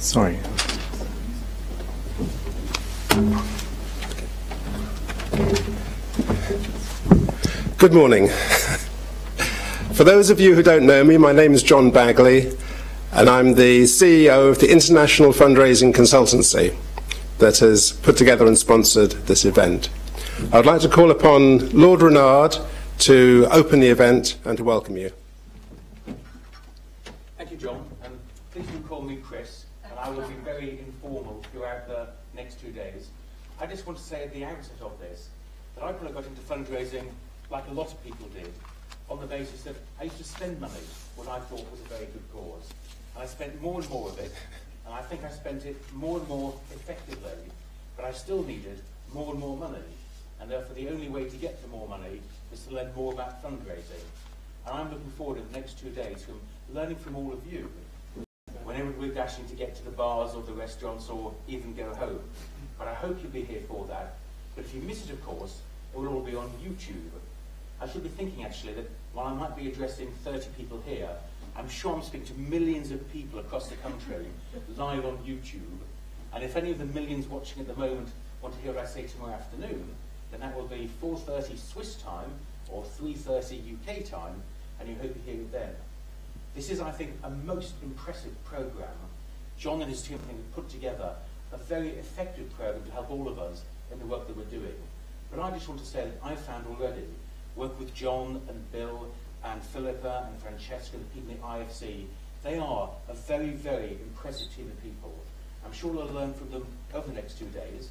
Sorry. Good morning. For those of you who don't know me, my name is John Bagley, and I'm the CEO of the International Fundraising Consultancy that has put together and sponsored this event. I would like to call upon Lord Renard to open the event and to welcome you. Thank you, John, and please do call me Chris, and I will be very informal throughout the next 2 days. I just want to say at the outset of this that I probably got into fundraising like a lot of people did, on the basis that I used to spend money what I thought was a very good cause. And I spent more and more of it, and I think I spent it more and more effectively, but I still needed more and more money. And therefore the only way to get to more money is to learn more about fundraising. And I'm looking forward to the next 2 days from learning from all of you, whenever we're dashing to get to the bars or the restaurants or even go home. But I hope you'll be here for that. But if you miss it, of course, it will all be on YouTube. I should be thinking actually that while I might be addressing 30 people here, I'm sure I'm speaking to millions of people across the country live on YouTube. And if any of the millions watching at the moment want to hear what I say tomorrow afternoon, then that will be 4:30 Swiss time or 3:30 UK time, and you hope you hear it then. This is, I think, a most impressive programme. John and his team have put together a very effective programme to help all of us in the work that we're doing. But I just want to say that I've found already, work with John and Bill and Philippa and Francesca and the people in the IFC, they are a very, very impressive team of people. I'm sure we'll learn from them over the next 2 days.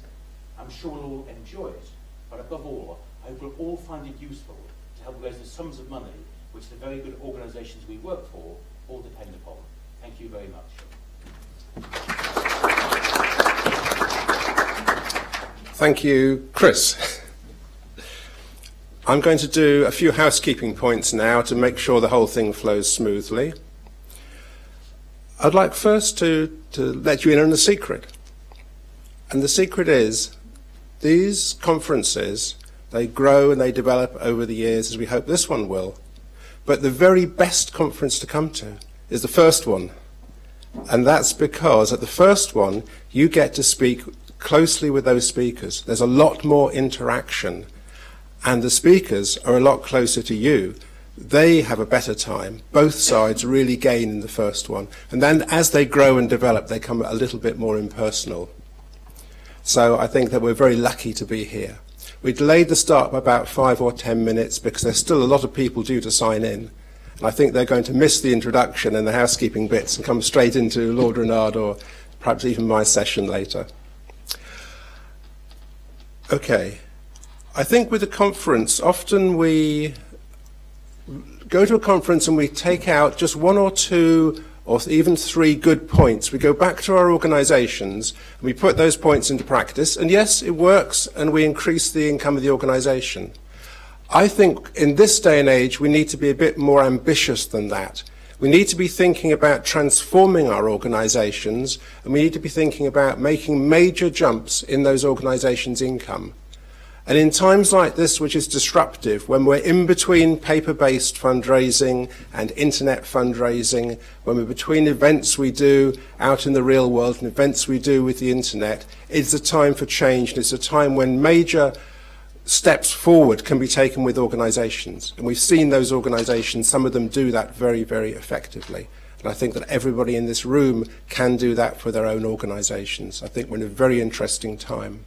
I'm sure we'll all enjoy it. But above all, I hope we'll all find it useful to help raise the sums of money which the very good organisations we work for all depend upon. Thank you very much. Thank you, Chris. I'm going to do a few housekeeping points now to make sure the whole thing flows smoothly. I'd like first to let you in on a secret. And the secret is, these conferences, they grow and they develop over the years, as we hope this one will. But the very best conference to come to is the first one. And that's because at the first one, you get to speak closely with those speakers. There's a lot more interaction. And the speakers are a lot closer to you. They have a better time. Both sides really gain in the first one. And then as they grow and develop, they come a little bit more impersonal. So I think that we're very lucky to be here. We delayed the start by about 5 or 10 minutes because there's still a lot of people due to sign in. And I think they're going to miss the introduction and the housekeeping bits and come straight into Lord Renard or perhaps even my session later. Okay. I think with a conference, often we go to a conference and we take out just 1 or 2 or even 3 good points. We go back to our organisations and we put those points into practice. And yes, it works and we increase the income of the organisation. I think in this day and age, we need to be a bit more ambitious than that. We need to be thinking about transforming our organisations, and we need to be thinking about making major jumps in those organisations' income. And in times like this, which is disruptive, when we're in between paper-based fundraising and internet fundraising, when we're between events we do out in the real world and events we do with the internet, it's a time for change, and it's a time when major steps forward can be taken with organisations. And we've seen those organisations, some of them do that very, very effectively. And I think that everybody in this room can do that for their own organisations. I think we're in a very interesting time.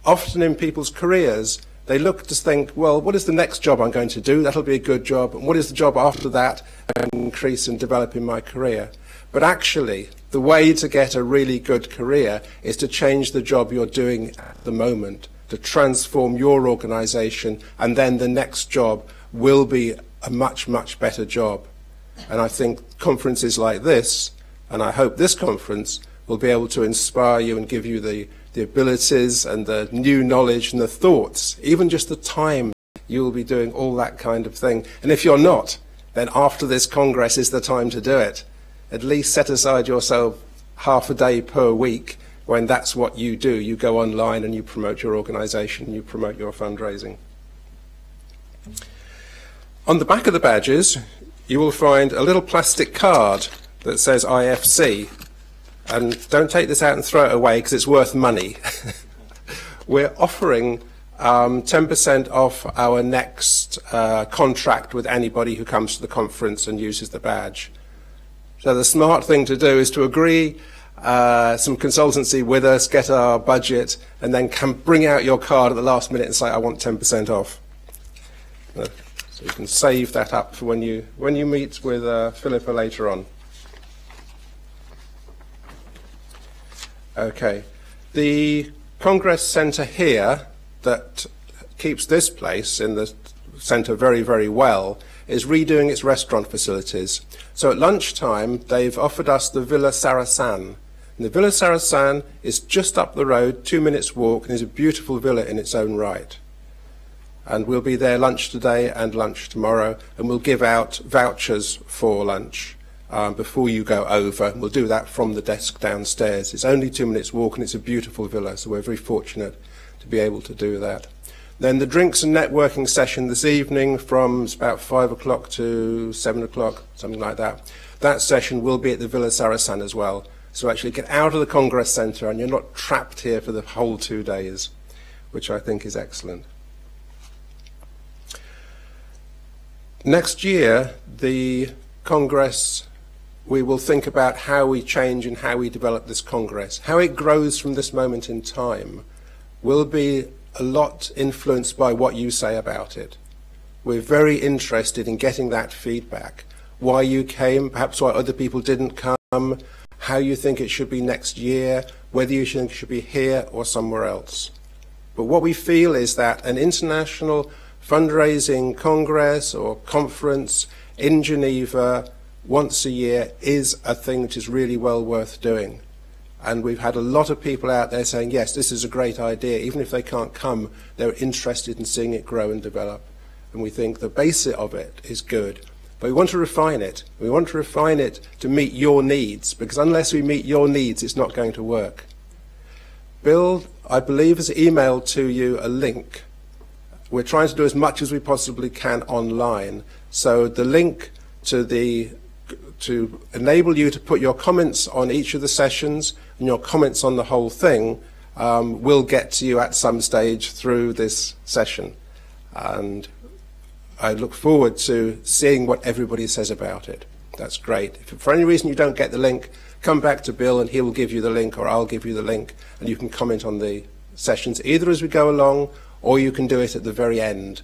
Often in people's careers, they look to think, well, what is the next job I'm going to do? That'll be a good job. And what is the job after that? I can increase and develop in my career. But actually, the way to get a really good career is to change the job you're doing at the moment, to transform your organisation, and then the next job will be a much, much better job. And I think conferences like this, and I hope this conference, will be able to inspire you and give you the abilities and the new knowledge and the thoughts, even just the time you will be doing all that kind of thing. And if you're not, then after this Congress is the time to do it. At least set aside yourself half a day per week when that's what you do. You go online and you promote your organisation, you promote your fundraising. On the back of the badges, you will find a little plastic card that says IFC. and don't take this out and throw it away because it's worth money. We're offering 10% off our next contract with anybody who comes to the conference and uses the badge. So the smart thing to do is to agree some consultancy with us, get our budget, and then bring out your card at the last minute and say, I want 10% off. So you can save that up for when you meet with Philippa later on. Okay. The Congress Centre here that keeps this place in the centre very, very well is redoing its restaurant facilities. So at lunchtime, they've offered us the Villa Sarasan. And the Villa Sarasan is just up the road, 2 minutes walk, and is a beautiful villa in its own right. And we'll be there lunch today and lunch tomorrow, and we'll give out vouchers for lunch before you go over. We'll do that from the desk downstairs. It's only 2 minutes walk, and it's a beautiful villa, so we're very fortunate to be able to do that. Then the drinks and networking session this evening from about 5 o'clock to 7 o'clock, something like that. That session will be at the Villa Sarasan as well. So actually get out of the Congress Centre and you're not trapped here for the whole 2 days, which I think is excellent. Next year, the Congress, we will think about how we change and how we develop this Congress. How it grows from this moment in time will be a lot influenced by what you say about it. We're very interested in getting that feedback. Why you came, perhaps why other people didn't come, how you think it should be next year, whether you think it should be here or somewhere else. But what we feel is that an international fundraising congress or conference in Geneva once a year is a thing which is really well worth doing. And we've had a lot of people out there saying, yes, this is a great idea. Even if they can't come, they're interested in seeing it grow and develop. And we think the basis of it is good. But we want to refine it. We want to refine it to meet your needs, because unless we meet your needs, it's not going to work. Bill, I believe, has emailed to you a link. We're trying to do as much as we possibly can online. So the link to enable you to put your comments on each of the sessions and your comments on the whole thing will get to you at some stage through this session. And I look forward to seeing what everybody says about it. That's great. If for any reason you don't get the link, come back to Bill and he will give you the link, or I'll give you the link, and you can comment on the sessions either as we go along, or you can do it at the very end.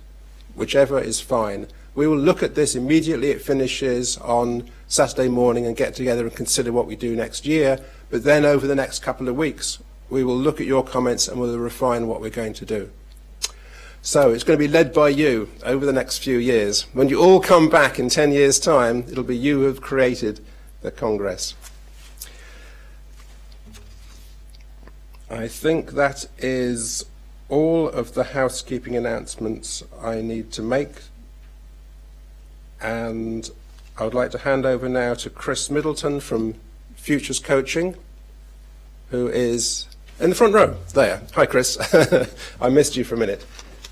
Whichever is fine. We will look at this immediately it finishes on Saturday morning and get together and consider what we do next year, but then over the next couple of weeks we will look at your comments and we'll refine what we're going to do. So it's going to be led by you over the next few years. When you all come back in 10 years' time, it'll be you who have created the Congress. I think that is all of the housekeeping announcements I need to make. And I would like to hand over now to Chris Middleton from Futures Coaching, who is in the front row there. Hi, Chris. I missed you for a minute.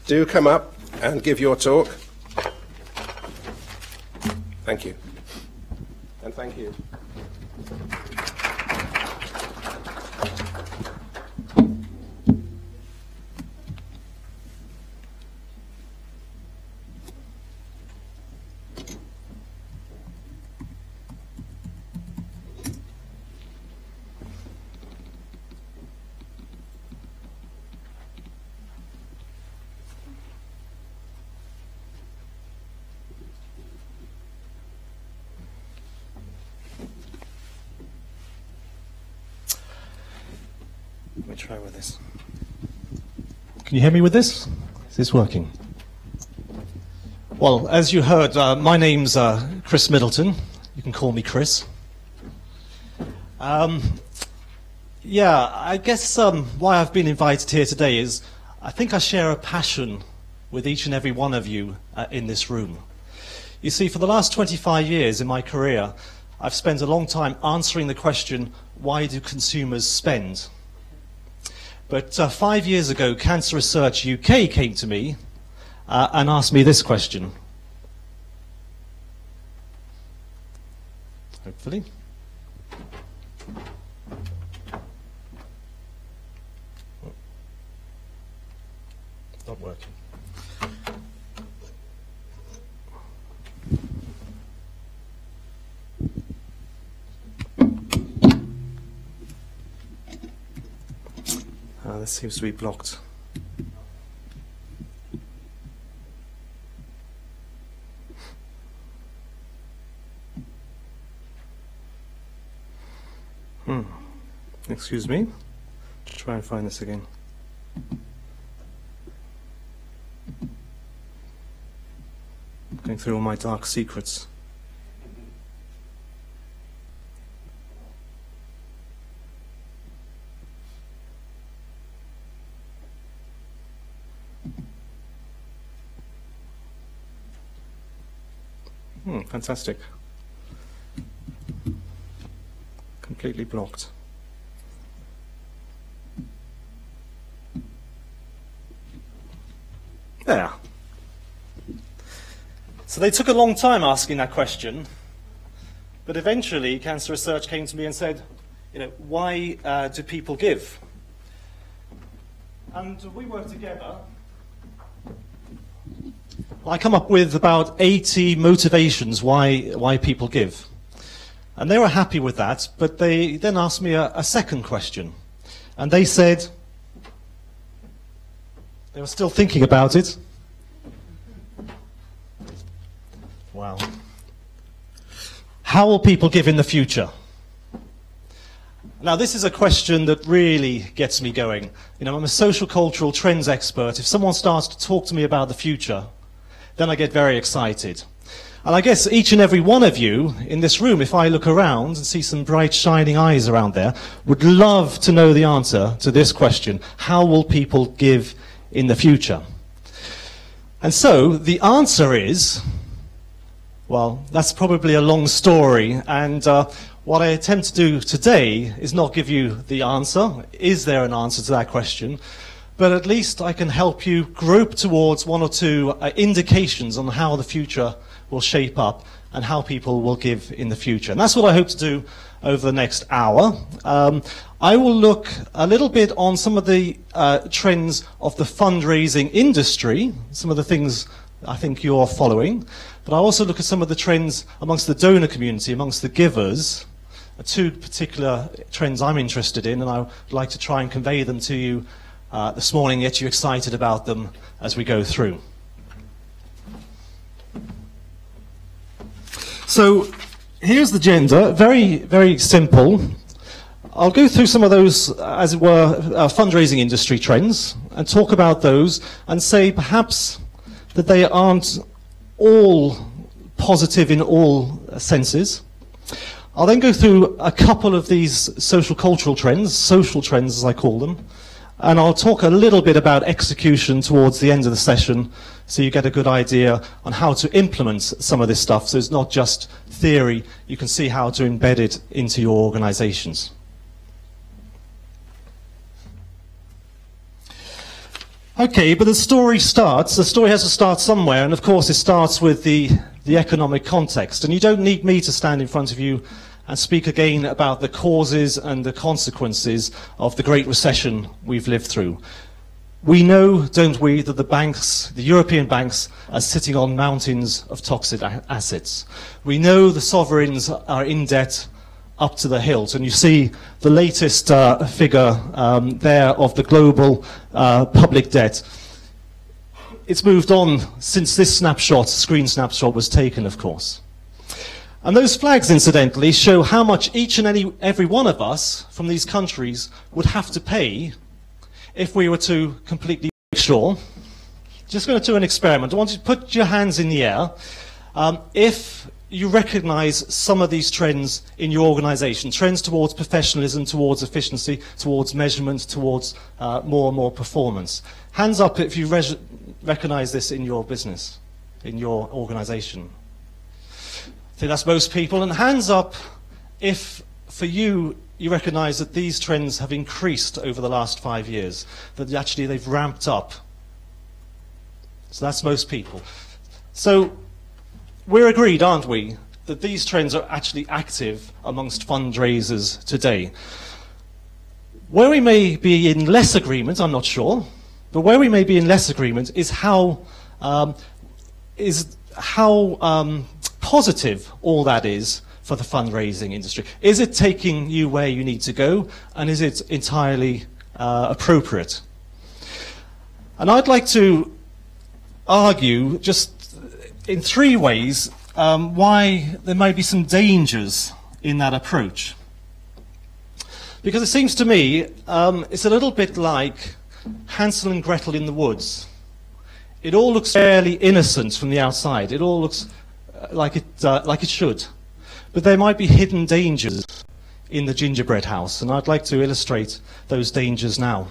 Do come up and give your talk. Thank you. And thank you. Let me try with this. Can you hear me with this? Is this working? Well, as you heard, my name's Chris Middleton. You can call me Chris. Yeah, I guess why I've been invited here today is I think I share a passion with each and every one of you in this room. You see, for the last 25 years in my career, I've spent a long time answering the question, why do consumers spend? But 5 years ago, Cancer Research UK came to me and asked me this question. Hopefully. not working. This seems to be blocked. Excuse me. Try and find this again. Going through all my dark secrets. Fantastic. Completely blocked. There. So they took a long time asking that question, but eventually Cancer Research came to me and said, why do people give? And we worked together. I come up with about 80 motivations why people give. And they were happy with that, but they then asked me a second question. And they said, they were still thinking about it. Wow. How will people give in the future? Now, this is a question that really gets me going. I'm a social cultural trends expert. If someone starts to talk to me about the future, then I get very excited. And I guess each and every one of you in this room, if I look around and see some bright shining eyes around there, would love to know the answer to this question: how will people give in the future? And so the answer is, well, that's probably a long story, and what I attempt to do today is not give you the answer. Is there an answer to that question? But at least I can help you grope towards one or two indications on how the future will shape up and how people will give in the future. And that's what I hope to do over the next hour. I will look a little bit on some of the trends of the fundraising industry, some of the things I think you're following, but I'll also look at some of the trends amongst the donor community, amongst the givers, two particular trends I'm interested in, and I would like to try and convey them to you this morning, get you excited about them as we go through. So here's the agenda, very, very simple. I'll go through some of those, as it were, fundraising industry trends and talk about those and say perhaps that they aren't all positive in all senses. I'll then go through a couple of these social cultural trends, social trends as I call them, and I'll talk a little bit about execution towards the end of the session so you get a good idea on how to implement some of this stuff. So it's not just theory, you can see how to embed it into your organizations. Okay, but the story has to start somewhere, and of course it starts with the economic context. And you don't need me to stand in front of you and speak again about the causes and the consequences of the Great Recession we've lived through. We know, don't we, that the banks, the European banks, are sitting on mountains of toxic assets. We know the sovereigns are in debt up to the hilt, and you see the latest figure there of the global public debt. It's moved on since this screen snapshot was taken, of course. And those flags, incidentally, show how much each and every one of us from these countries would have to pay if we were to completely make sure. Just going to do an experiment. I want you to put your hands in the air. If you recognize some of these trends in your organization, trends towards professionalism, towards efficiency, towards measurement, towards more and more performance. Hands up if you recognize this in your business, in your organization. I think that's most people. And hands up if, for you, you recognize that these trends have increased over the last 5 years, that actually they've ramped up. So that's most people. So we're agreed, aren't we, that these trends are actually active amongst fundraisers today. Where we may be in less agreement, I'm not sure, But where we may be in less agreement is how positive all that is for the fundraising industry. Is it taking you where you need to go, and is it entirely appropriate? And I'd like to argue just in 3 ways why there might be some dangers in that approach. Because it seems to me it's a little bit like Hansel and Gretel in the woods. It all looks fairly innocent from the outside. It all looks like it should. But there might be hidden dangers in the gingerbread house, and I'd like to illustrate those dangers now.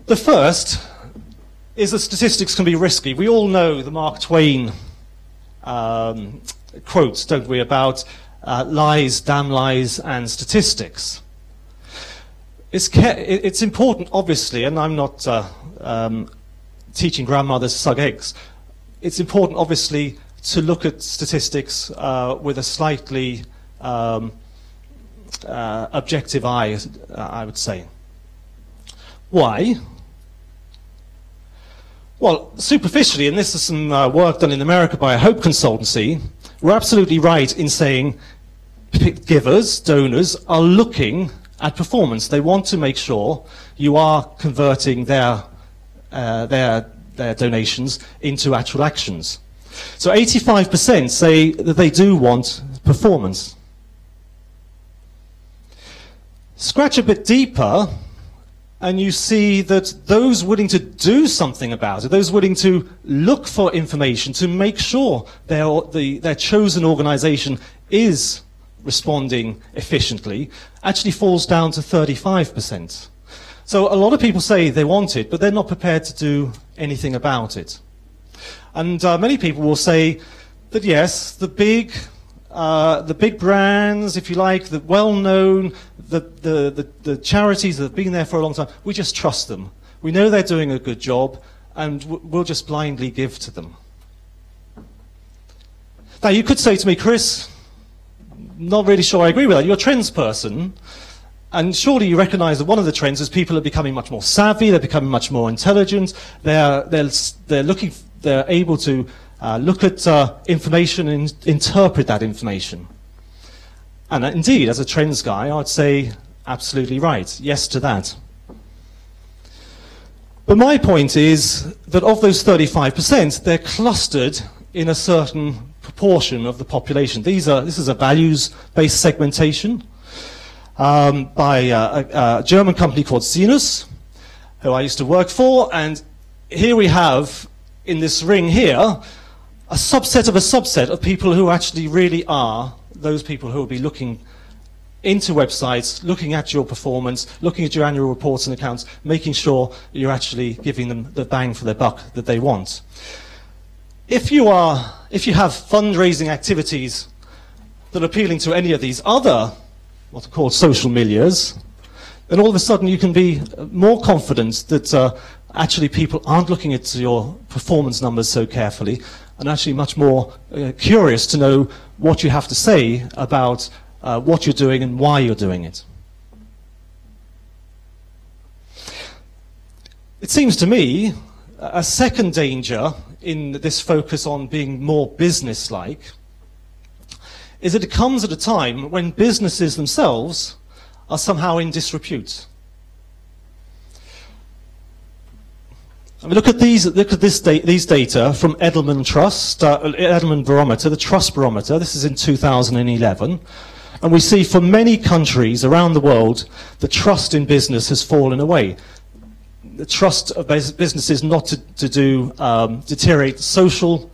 The first is that statistics can be risky. We all know the Mark Twain quotes, don't we, about lies, damn lies, and statistics. It's important, obviously, and I'm not teaching grandmothers to suck eggs. It's important, obviously, to look at statistics with a slightly objective eye, I would say. Why? Well, superficially, and this is some work done in America by a Hope consultancy, we're absolutely right in saying givers, donors, are looking at performance. They want to make sure you are converting their donations into actual actions. So 85% say that they do want performance. Scratch a bit deeper, and you see that those willing to do something about it, those willing to look for information to make sure their chosen organization is responding efficiently, actually falls down to 35%. So a lot of people say they want it, but they're not prepared to do anything about it. And many people will say that yes, the big brands, if you like, the well-known, the charities that have been there for a long time, we just trust them. We know they're doing a good job, and we'll just blindly give to them. Now, you could say to me, Chris, not really sure I agree with that. You're a trends person, and surely you recognize that one of the trends is people are becoming much more savvy, they're becoming much more intelligent, they're able to look at information and interpret that information. And indeed, as a trends guy, I'd say absolutely right. Yes to that. But my point is that of those 35%, they're clustered in a certain proportion of the population. This is a values-based segmentation by a German company called Sinus, who I used to work for. And here we have, in this ring here, a subset of people who actually really are those people who will be looking into websites, looking at your performance, looking at your annual reports and accounts, making sure you're actually giving them the bang for their buck that they want. If you have fundraising activities that are appealing to any of these other, what are called social milieus, then all of a sudden you can be more confident that actually people aren't looking at your performance numbers so carefully, and actually much more curious to know what you have to say about what you're doing and why you're doing it. It seems to me a second danger in this focus on being more business-like is that it comes at a time when businesses themselves are somehow in disrepute. I mean, look at these data from Edelman Trust, Edelman Barometer, the Trust Barometer. This is in 2011. And we see for many countries around the world, the trust in business has fallen away. The trust of businesses not to deteriorate the social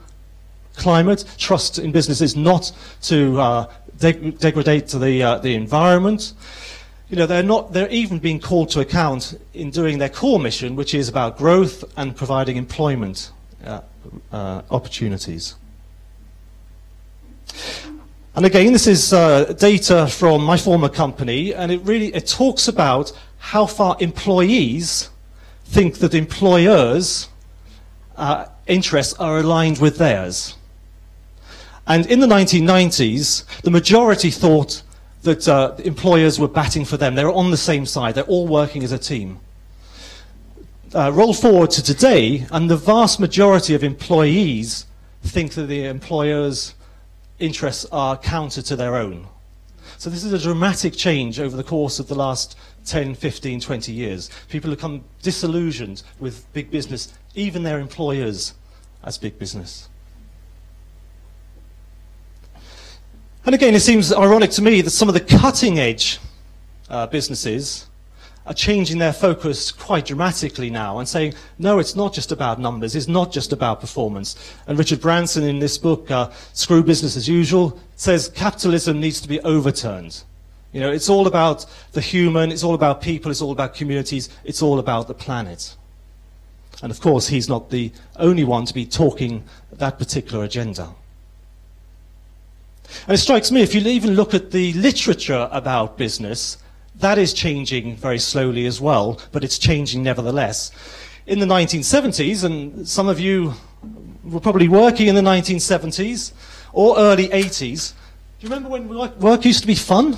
climate, trust in businesses not to degrade to the environment. You know, they're even being called to account in doing their core mission, which is about growth and providing employment opportunities. And again, this is data from my former company, and it talks about how far employees think that employers' interests are aligned with theirs. And in the 1990s, the majority thought that employers were batting for them. They were on the same side. They're all working as a team. Roll forward to today, and the vast majority of employees think that the employer's interests are counter to their own. So this is a dramatic change over the course of the last 10, 15, 20 years. People become disillusioned with big business, even their employers as big business. And again, it seems ironic to me that some of the cutting-edge businesses are changing their focus quite dramatically now and saying, no, it's not just about numbers, it's not just about performance. And Richard Branson in this book, Screw Business as Usual, says capitalism needs to be overturned. You know, it's all about the human, it's all about people, it's all about communities, it's all about the planet. And of course, he's not the only one to be talking that particular agenda. And it strikes me, if you even look at the literature about business, that is changing very slowly as well, but it's changing nevertheless. In the 1970s, and some of you were probably working in the 1970s or early 80s, do you remember when work used to be fun?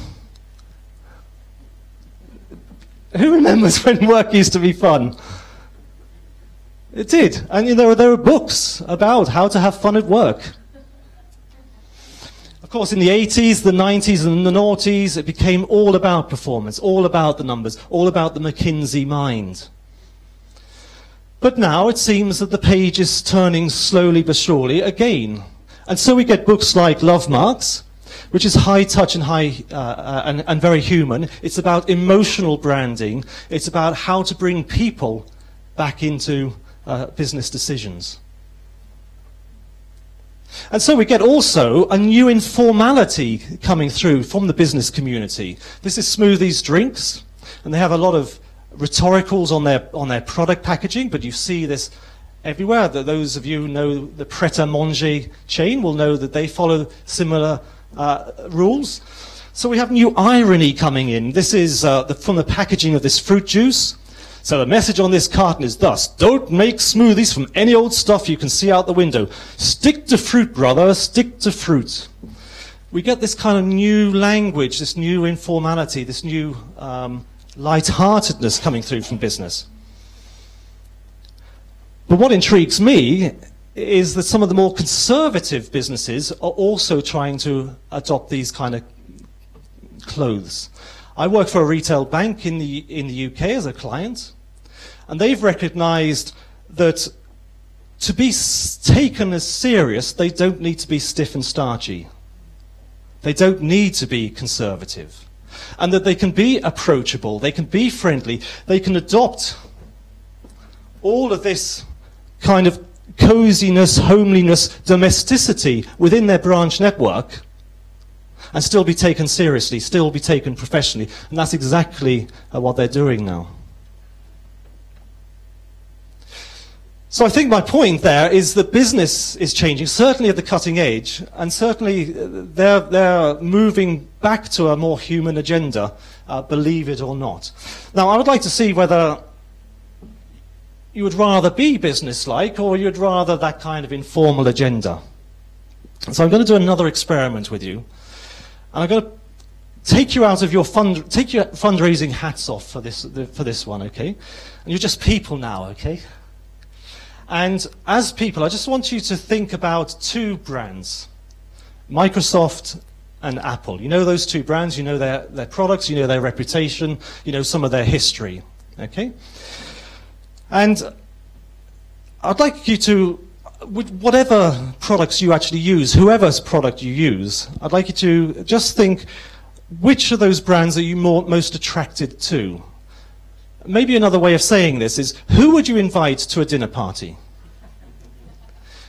Who remembers when work used to be fun? It did. And you know, there were books about how to have fun at work. Of course, in the 80s, the 90s, and the noughties, it became all about performance, all about the numbers, all about the McKinsey mind. But now it seems that the page is turning slowly but surely again. And so we get books like Love Marks, which is high touch and and very human. It's about emotional branding. It's about how to bring people back into business decisions. And so we get also a new informality coming through from the business community. This is Smoothies Drinks, and they have a lot of rhetoricals on their product packaging, but you see this everywhere. Those of you who know the Pret-a-Manger chain will know that they follow similar rules. So we have new irony coming in. This is from the packaging of this fruit juice. So the message on this carton is thus: don't make smoothies from any old stuff you can see out the window. Stick to fruit, brother, stick to fruit. We get this kind of new language, this new informality, this new lightheartedness coming through from business. But what intrigues me is that some of the more conservative businesses are also trying to adopt these kind of clothes. I work for a retail bank in the UK as a client, and they've recognized that to be taken as serious, they don't need to be stiff and starchy. They don't need to be conservative. And that they can be approachable, they can be friendly, they can adopt all of this kind of coziness, homeliness, domesticity within their branch network, and still be taken seriously, still be taken professionally. And that's exactly what they're doing now. So I think my point there is that business is changing, certainly at the cutting edge, and certainly they're moving back to a more human agenda, believe it or not. Now, I would like to see whether you would rather be business-like or you'd rather that kind of informal agenda. So I'm going to do another experiment with you. And I'm going to take you out of your fundraising hats off for this one, okay? And you're just people now, okay? And as people, I just want you to think about two brands, Microsoft and Apple. You know those two brands, you know their products, you know their reputation, you know some of their history, okay? And I'd like you to, whatever products you actually use, whoever's product you use, I'd like you to just think, which of those brands are you most attracted to? Maybe another way of saying this is, who would you invite to a dinner party?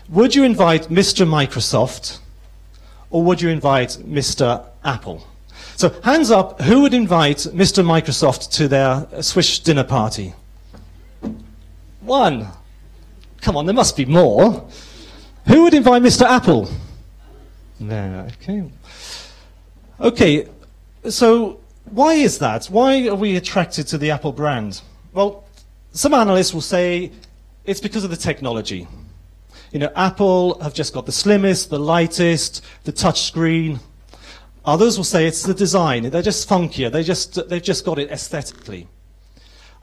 Would you invite Mr. Microsoft, or would you invite Mr. Apple? So hands up, who would invite Mr. Microsoft to their Swiss dinner party? One. Come on, there must be more. Who would invite Mr. Apple? There, okay. Okay, so why is that? Why are we attracted to the Apple brand? Well, some analysts will say it's because of the technology. You know, Apple have just got the slimmest, the lightest, the touch screen. Others will say it's the design. They're just funkier. They've just got it aesthetically.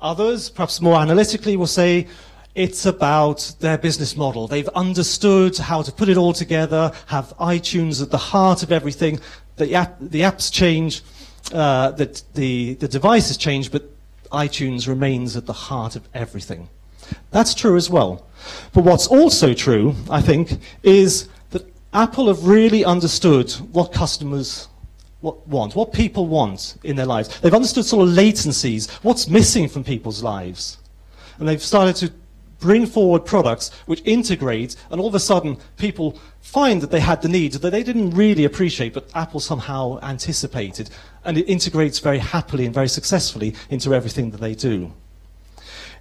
Others, perhaps more analytically, will say it's about their business model. They've understood how to put it all together, have iTunes at the heart of everything. The apps change, the devices change, but iTunes remains at the heart of everything. That's true as well. But what's also true, I think, is that Apple have really understood what customers want, what people want in their lives. They've understood sort of latencies, what's missing from people's lives. And they've started to bring forward products which integrate, and all of a sudden people find that they had the need that they didn't really appreciate, but Apple somehow anticipated, and it integrates very happily and very successfully into everything that they do.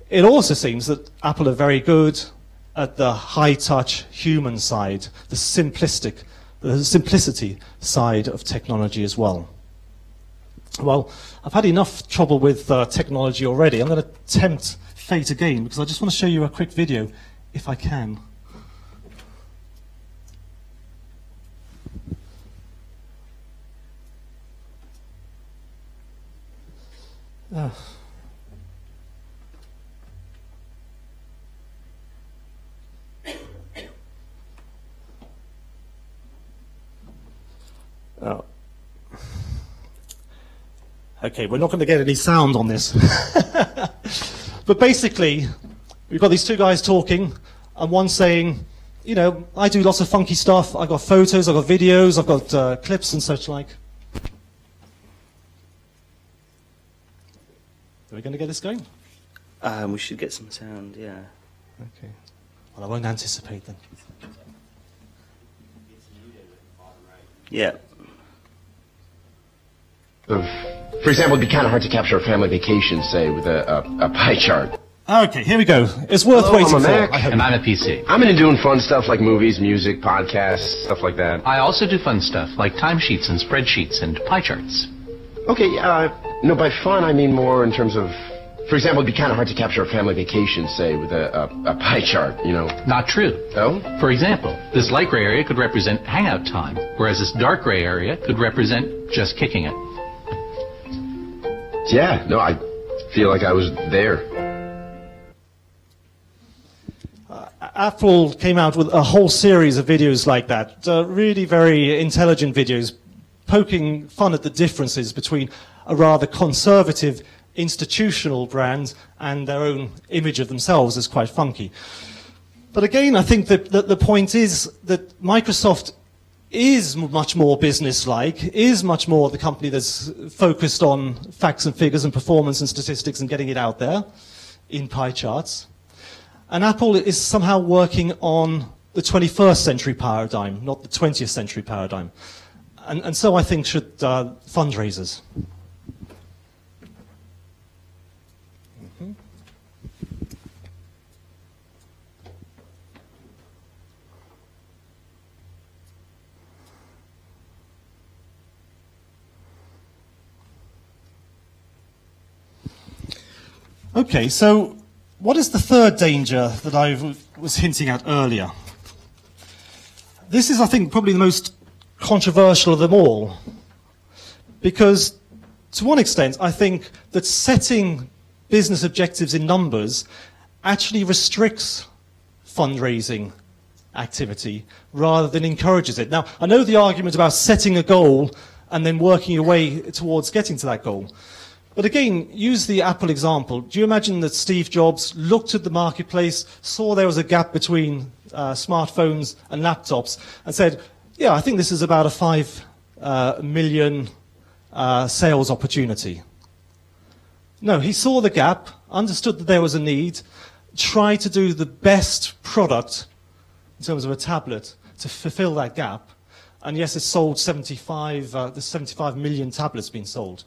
It also seems that Apple are very good at the high-touch human side, the simplicity side of technology as well. Well, I've had enough trouble with technology already. I'm going to tempt fate again, because I just want to show you a quick video, if I can. Oh. Okay, we're not going to get any sound on this. But basically, we've got these two guys talking, and one saying, you know, I do lots of funky stuff. I've got photos, I've got videos, I've got clips and such like. Are we going to get this going? We should get some sound, yeah. Okay. Well, I won't anticipate then. Yeah. For example, it'd be kind of hard to capture a family vacation, say, with a pie chart. Okay, here we go. It's worth Hello, waiting I'm a for. Mac. And I'm a PC. I'm into doing fun stuff like movies, music, podcasts, stuff like that. I also do fun stuff like timesheets and spreadsheets and pie charts. Okay, no, by fun I mean more in terms of... For example, it'd be kind of hard to capture a family vacation, say, with a pie chart, you know. Not true. Oh? For example, this light gray area could represent hangout time, whereas this dark gray area could represent just kicking it. Yeah, no, I feel like I was there. Apple came out with a whole series of videos like that, really very intelligent videos, poking fun at the differences between a rather conservative institutional brand and their own image of themselves as quite funky. But again, I think that the point is that Microsoft is much more business-like, is much more the company that's focused on facts and figures and performance and statistics and getting it out there in pie charts. And Apple is somehow working on the 21st century paradigm, not the 20th century paradigm. And so I think should fundraisers. Okay, so what is the third danger that I was hinting at earlier? This is, I think, probably the most controversial of them all, because to one extent, I think that setting business objectives in numbers actually restricts fundraising activity rather than encourages it. Now, I know the argument about setting a goal and then working your way towards getting to that goal. But again, use the Apple example. Do you imagine that Steve Jobs looked at the marketplace, saw there was a gap between smartphones and laptops, and said, yeah, I think this is about a 5 million sales opportunity? No, he saw the gap, understood that there was a need, tried to do the best product in terms of a tablet to fulfill that gap. And yes, it's sold there's 75 million tablets being sold.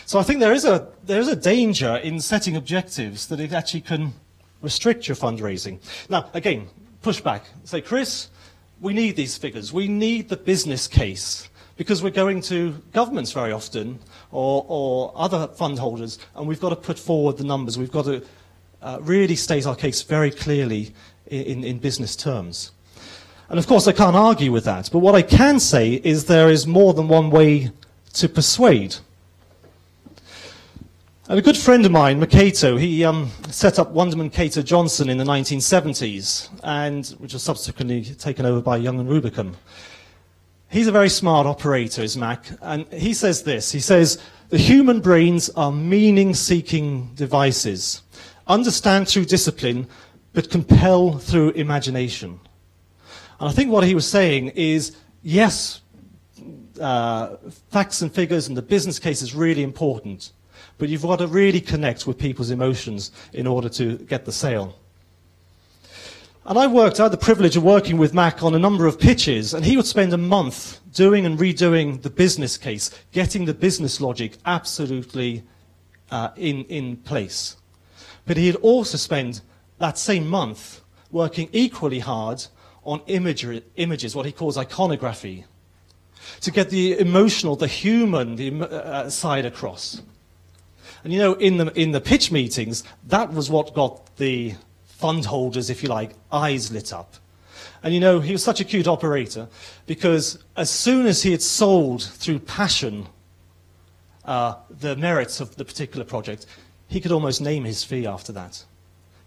So I think there is a danger in setting objectives that it actually can restrict your fundraising. Now, again, push back. Say, Chris, we need these figures. We need the business case because we're going to governments very often or other fund holders, and we've got to put forward the numbers. We've got to really state our case very clearly in business terms. And of course, I can't argue with that. But what I can say is there is more than one way to persuade. And a good friend of mine, Mercato, he set up Wunderman Cater Johnson in the 1970s, which was subsequently taken over by Young and Rubicam. He's a very smart operator, is Mac, and he says this. He says, the human brains are meaning-seeking devices. Understand through discipline, but compel through imagination. And I think what he was saying is, yes, facts and figures and the business case is really important, but you've got to really connect with people's emotions in order to get the sale. And I had the privilege of working with Mac on a number of pitches, and he would spend a month doing and redoing the business case, getting the business logic absolutely in place. But he'd also spend that same month working equally hard on images, what he calls iconography, to get the emotional, the human side across. And you know, in the pitch meetings, that was what got the fund holders, if you like, eyes lit up. And you know, he was such a cute operator, because as soon as he had sold through passion the merits of the particular project, he could almost name his fee after that.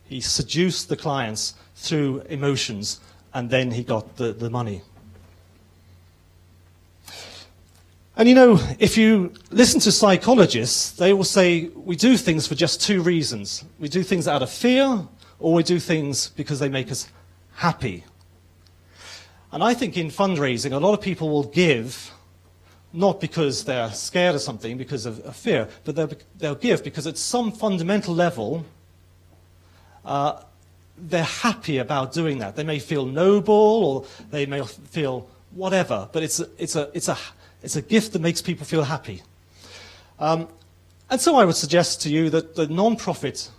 He seduced the clients through emotions, and then he got the money. And you know, if you listen to psychologists, they will say we do things for just two reasons. We do things out of fear, or we do things because they make us happy. And I think in fundraising, a lot of people will give, not because they're scared of something, because of fear, but they'll give because at some fundamental level, they're happy about doing that. They may feel noble, or they may feel whatever, but it's a gift that makes people feel happy. And so I would suggest to you that the non-profit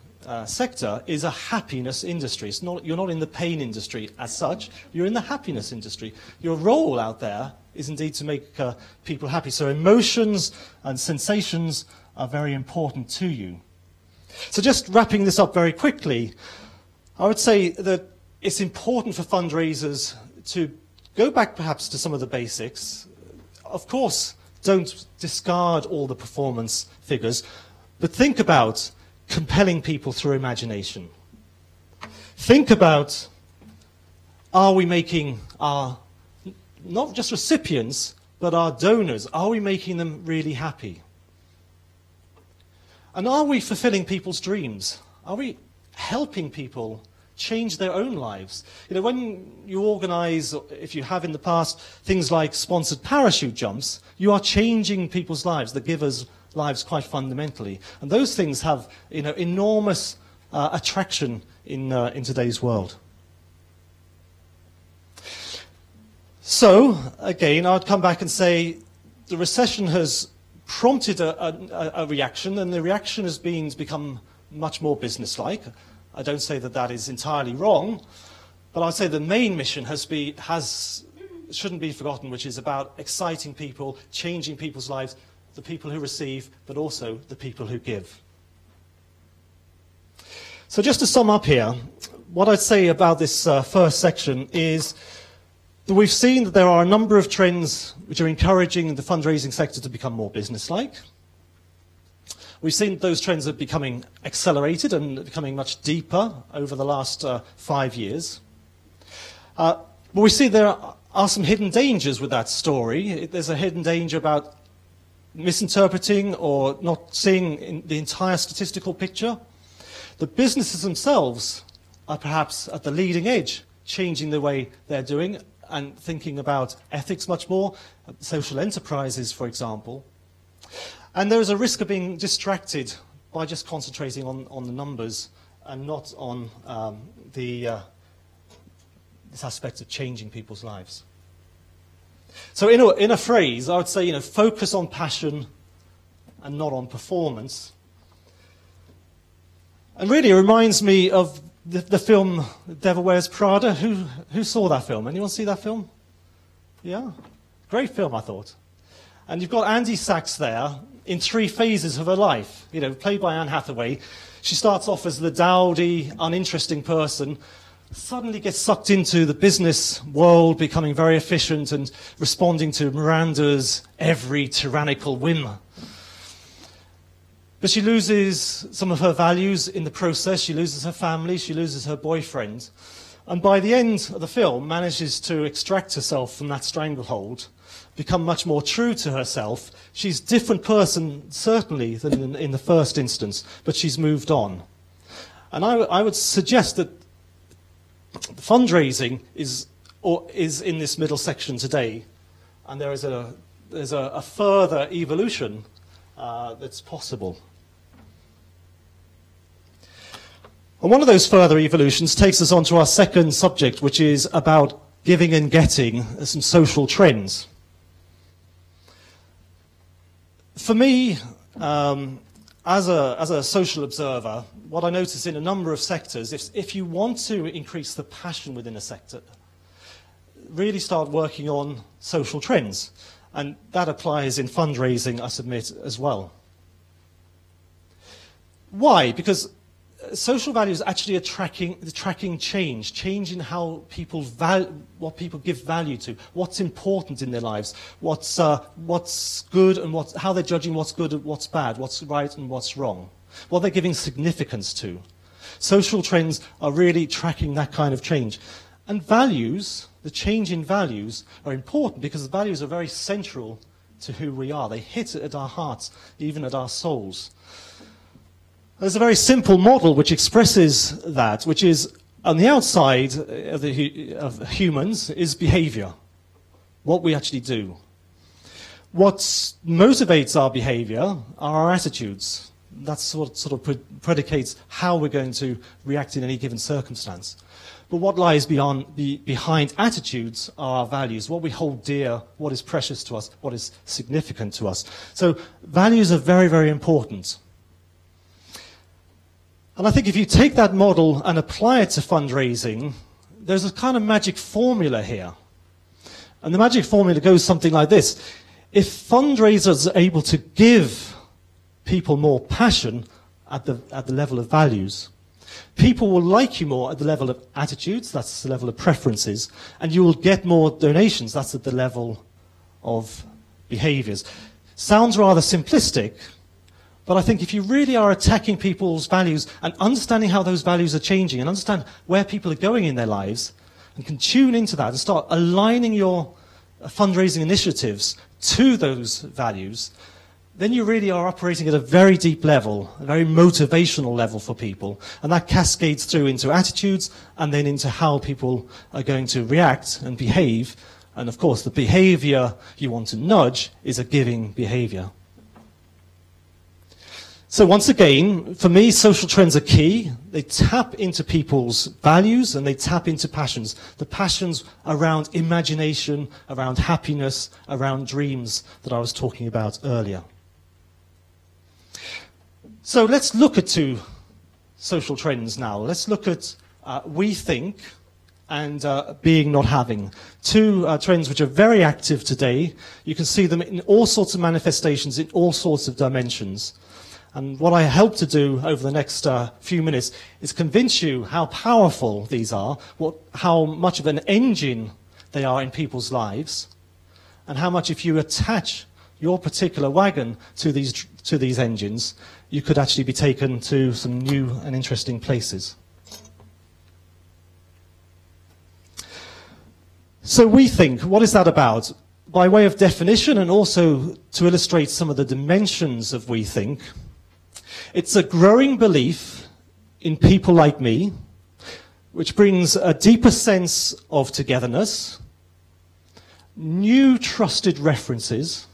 sector is a happiness industry. You're not in the pain industry as such, you're in the happiness industry. Your role out there is indeed to make people happy. So emotions and sensations are very important to you. So just wrapping this up very quickly, I would say that it's important for fundraisers to go back perhaps to some of the basics. Of course, don't discard all the performance figures, but think about compelling people through imagination. Think about, are we making our, not just recipients, but our donors, are we making them really happy? And are we fulfilling people's dreams? Are we helping people change their own lives? You know, when you organize, if you have in the past, things like sponsored parachute jumps, you are changing people's lives, the givers' lives quite fundamentally. And those things have, you know, enormous attraction in today's world. So, again, I'd come back and say the recession has prompted a reaction, and the reaction has become much more business-like. I don't say that that is entirely wrong, but I'd say the main mission shouldn't be forgotten, which is about exciting people, changing people's lives, the people who receive, but also the people who give. So just to sum up here, what I'd say about this first section is that we've seen that there are a number of trends which are encouraging the fundraising sector to become more business-like. We've seen those trends are becoming accelerated and becoming much deeper over the last 5 years. But we see there are some hidden dangers with that story. There's a hidden danger about misinterpreting or not seeing the entire statistical picture. The businesses themselves are perhaps at the leading edge, changing the way they're doing and thinking about ethics much more, social enterprises, for example. And there is a risk of being distracted by just concentrating on the numbers and not on this aspect of changing people's lives. So in a phrase, I would say, you know, focus on passion and not on performance. And really it reminds me of the film Devil Wears Prada. Who saw that film? Anyone see that film? Yeah? Great film, I thought. And you've got Andy Sachs there in 3 phases of her life, you know, played by Anne Hathaway. She starts off as the dowdy, uninteresting person suddenly get sucked into the business world, becoming very efficient and responding to Miranda's every tyrannical whim. But she loses some of her values in the process. She loses her family, she loses her boyfriend. And by the end of the film, manages to extract herself from that stranglehold, become much more true to herself. She's a different person, certainly, than in the first instance, but she's moved on. And I would suggest that fundraising is in this middle section today, and there's a further evolution that's possible. And one of those further evolutions takes us on to our second subject, which is about giving and getting, some social trends. For me, as a social observer, what I notice in a number of sectors, if you want to increase the passion within a sector, really start working on social trends. And that applies in fundraising, I submit, as well. Why? Because social values actually are tracking change in how people what people give value to, what's important in their lives, what's good and how they're judging what's good and what's bad, what's right and what's wrong, what they're giving significance to. Social trends are really tracking that kind of change. And values, the change in values, are important because the values are very central to who we are. They hit at our hearts, even at our souls. There's a very simple model which expresses that, which is on the outside of humans is behavior, what we actually do. What motivates our behavior are our attitudes. That's what sort of predicates how we're going to react in any given circumstance. But what lies behind attitudes are our values, what we hold dear, what is precious to us, what is significant to us. So values are very, very important. And I think if you take that model and apply it to fundraising, there's a kind of magic formula here. And the magic formula goes something like this. If fundraisers are able to give people more passion at the level of values, people will like you more at the level of attitudes, that's the level of preferences, and you will get more donations, that's at the level of behaviors. Sounds rather simplistic, but I think if you really are attacking people's values and understanding how those values are changing and understand where people are going in their lives and can tune into that and start aligning your fundraising initiatives to those values, then you really are operating at a very deep level, a very motivational level for people. And that cascades through into attitudes and then into how people are going to react and behave. And of course, the behavior you want to nudge is a giving behavior. So once again, for me, social trends are key. They tap into people's values and they tap into passions. The passions around imagination, around happiness, around dreams that I was talking about earlier. So let's look at two social trends now. Let's look at we think and being not having. Two trends which are very active today. You can see them in all sorts of manifestations, in all sorts of dimensions. And what I hope to do over the next few minutes is convince you how powerful these are, how much of an engine they are in people's lives, and how much if you attach your particular wagon to these engines, you could actually be taken to some new and interesting places. So we think, what is that about? By way of definition and also to illustrate some of the dimensions of we think, it's a growing belief in people like me, which brings a deeper sense of togetherness, new trusted references,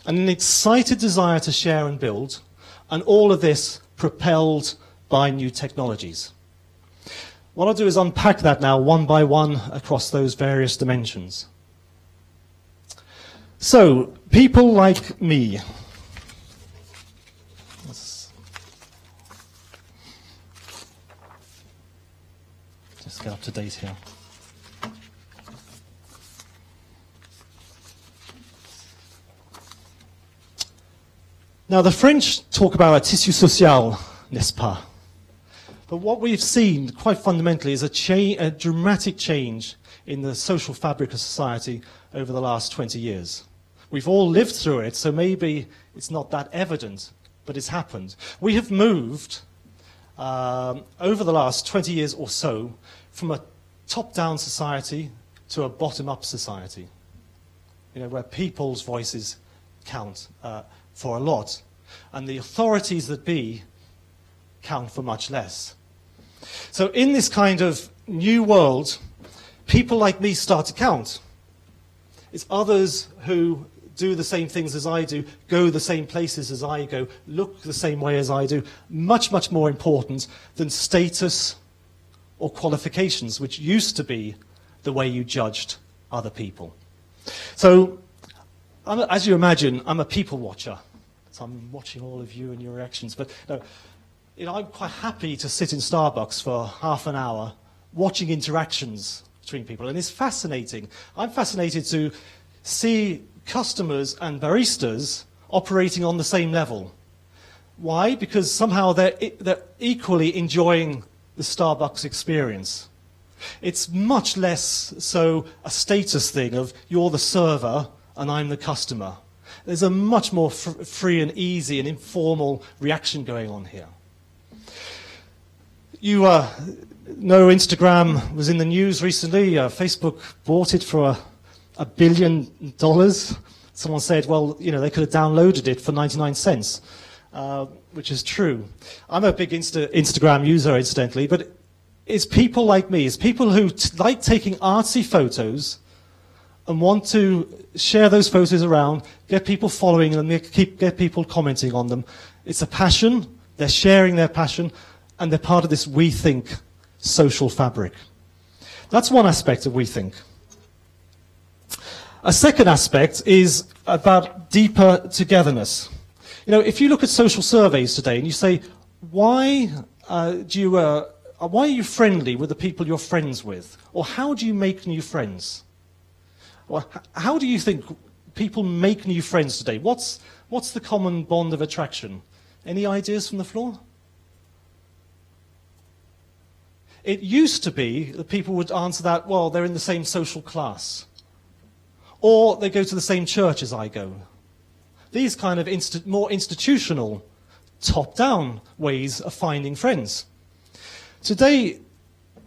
and an excited desire to share and build, and all of this propelled by new technologies. What I'll do is unpack that now one by one across those various dimensions. So, people like me. Let's get up to date here. Now, the French talk about a tissu social, n'est-ce pas? But what we've seen, quite fundamentally, is a dramatic change in the social fabric of society over the last 20 years. We've all lived through it, so maybe it's not that evident, but it's happened. We have moved, over the last 20 years or so, from a top-down society to a bottom-up society, where people's voices count for a lot, and the authorities that be count for much less. So in this kind of new world, people like me start to count. It's others who do the same things as I do, go the same places as I go, look the same way as I do, much, much more important than status or qualifications, which used to be the way you judged other people. So, as you imagine, I'm a people watcher. So I'm watching all of you and your reactions. But I'm quite happy to sit in Starbucks for half an hour watching interactions between people. And it's fascinating. I'm fascinated to see customers and baristas operating on the same level. Why? Because somehow they're equally enjoying the Starbucks experience. It's much less so a status thing of you're the server and I'm the customer. There's a much more free and easy and informal reaction going on here. You know Instagram was in the news recently. Facebook bought it for $1 billion. Someone said, well, they could have downloaded it for 99 cents, which is true. I'm a big Instagram user, incidentally, but it's people like me. It's people who like taking artsy photos and want to share those photos around, get people following them, get people commenting on them. It's a passion. They're sharing their passion, and they're part of this We Think social fabric. That's one aspect of We Think. A second aspect is about deeper togetherness. If you look at social surveys today and you say, why are you friendly with the people you're friends with? Or how do you make new friends? Or how do you think people make new friends today? What's the common bond of attraction? Any ideas from the floor? It used to be that people would answer that, well, they're in the same social class. Or they go to the same church as I go. These kind of more institutional, top-down ways of finding friends. Today,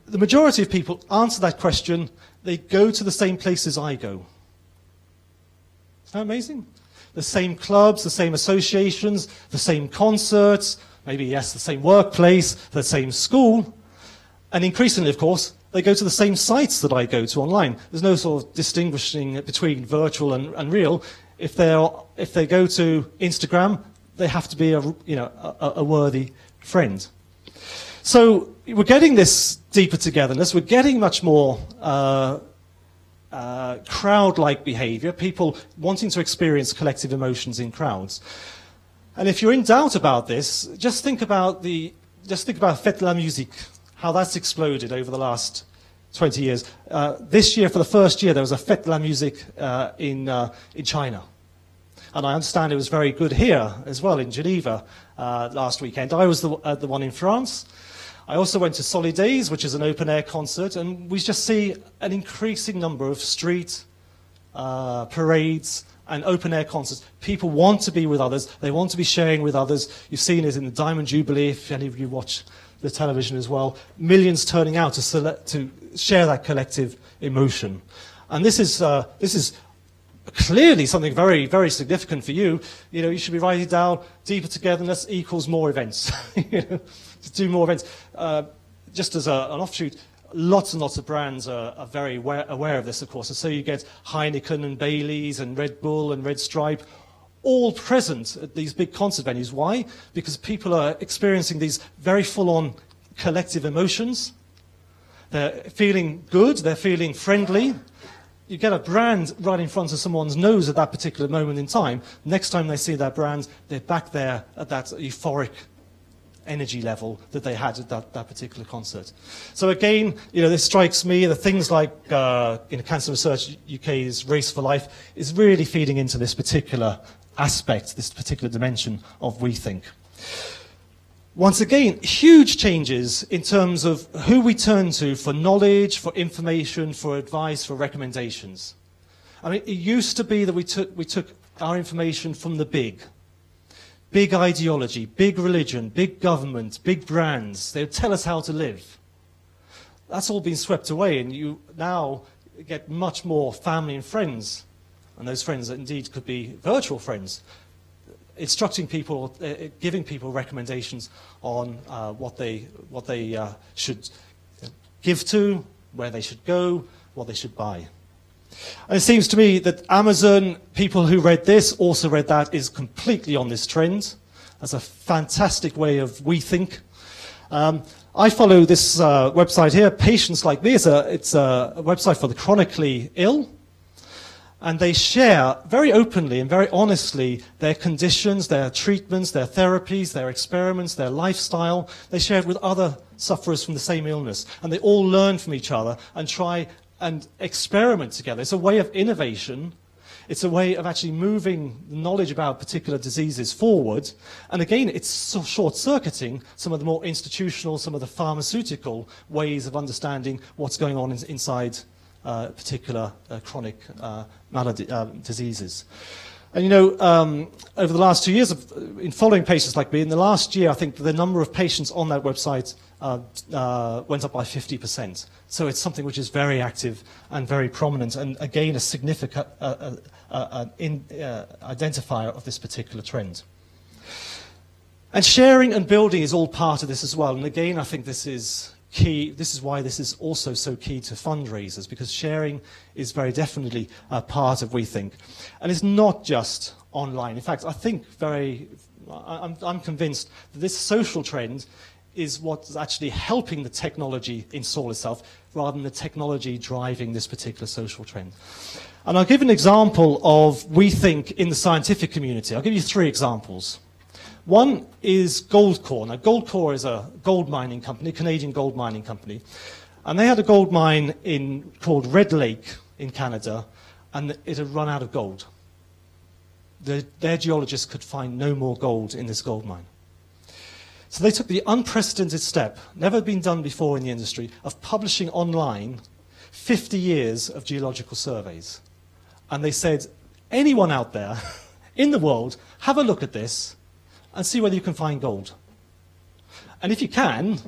the majority of people answer that question, they go to the same places I go. Isn't that amazing? The same clubs, the same associations, the same concerts, maybe, yes, the same workplace, the same school. And increasingly, of course, they go to the same sites that I go to online. There's no sort of distinguishing between virtual and real. If they go to Instagram, they have to be a worthy friend. So we're getting this deeper togetherness. We're getting much more crowd-like behavior, people wanting to experience collective emotions in crowds. And if you're in doubt about this, just think about Fête de la Musique, how that's exploded over the last 20 years. This year, for the first year, there was a Fête de la Musique in China. And I understand it was very good here as well, in Geneva, last weekend. I was the one in France. I also went to Solidays, which is an open-air concert, and we just see an increasing number of street parades and open-air concerts. People want to be with others. They want to be sharing with others. You've seen it in the Diamond Jubilee, if any of you watch the television as well. Millions turning out to share that collective emotion. And this is clearly something very, very significant for you. You should be writing down deeper togetherness equals more events. To do more events. Just as an offshoot, lots and lots of brands are very aware of this, of course. And so you get Heineken and Baileys and Red Bull and Red Stripe all present at these big concert venues. Why? Because people are experiencing these very full-on collective emotions. They're feeling good. They're feeling friendly. You get a brand right in front of someone's nose at that particular moment in time. Next time they see that brand, they're back there at that euphoric energy level that they had at that particular concert. So again, this strikes me, the things like Cancer Research UK's Race for Life is really feeding into this particular aspect, this particular dimension of We Think. Once again, huge changes in terms of who we turn to for knowledge, for information, for advice, for recommendations. I mean, it used to be that we took our information from the big ideology, big religion, big government, big brands. They would tell us how to live. That's all been swept away, and you now get much more family and friends, and those friends indeed could be virtual friends, instructing people, giving people recommendations on what they should give to, where they should go, what they should buy. And it seems to me that Amazon, people who read this, also read that, is completely on this trend. That's a fantastic way of we think. I follow this website here, Patients Like Me. It's a website for the chronically ill. And they share very openly and very honestly their conditions, their treatments, their therapies, their experiments, their lifestyle. They share it with other sufferers from the same illness. And they all learn from each other and try and experiment together. It's a way of innovation. It's a way of actually moving knowledge about particular diseases forward. And again, it's so short-circuiting some of the more institutional, some of the pharmaceutical ways of understanding what's going on inside particular chronic diseases. And you know, over the last 2 years, in following Patients Like Me, in the last year, I think the number of patients on that website went up by 50%. So it's something which is very active and very prominent, and again, a significant identifier of this particular trend. And sharing and building is all part of this as well. And again, I think this is key. This is why this is also so key to fundraisers, because sharing is very definitely a part of we think. And it's not just online. In fact, I think I'm convinced that this social trend is what's actually helping the technology install itself rather than the technology driving this particular social trend. And I'll give an example of we think in the scientific community. I'll give you 3 examples. One is Goldcore. Now, Goldcore is a gold mining company, Canadian gold mining company. And they had a gold mine called Red Lake in Canada, and it had run out of gold. Their geologists could find no more gold in this gold mine. So they took the unprecedented step, never been done before in the industry, of publishing online 50 years of geological surveys. And they said, anyone out there in the world, have a look at this and see whether you can find gold. And if you can,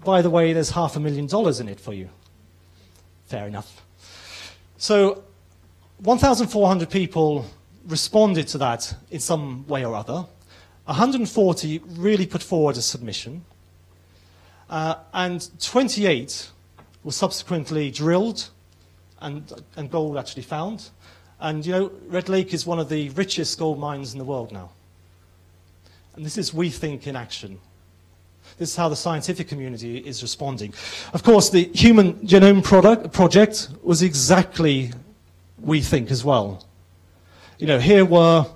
by the way, there's $500,000 in it for you. Fair enough. So 1,400 people responded to that in some way or other. 140 really put forward a submission. And 28 were subsequently drilled and gold actually found. And you know, Red Lake is one of the richest gold mines in the world now. And this is we think in action. This is how the scientific community is responding. Of course, the Human Genome Project was exactly we think as well. You know, here were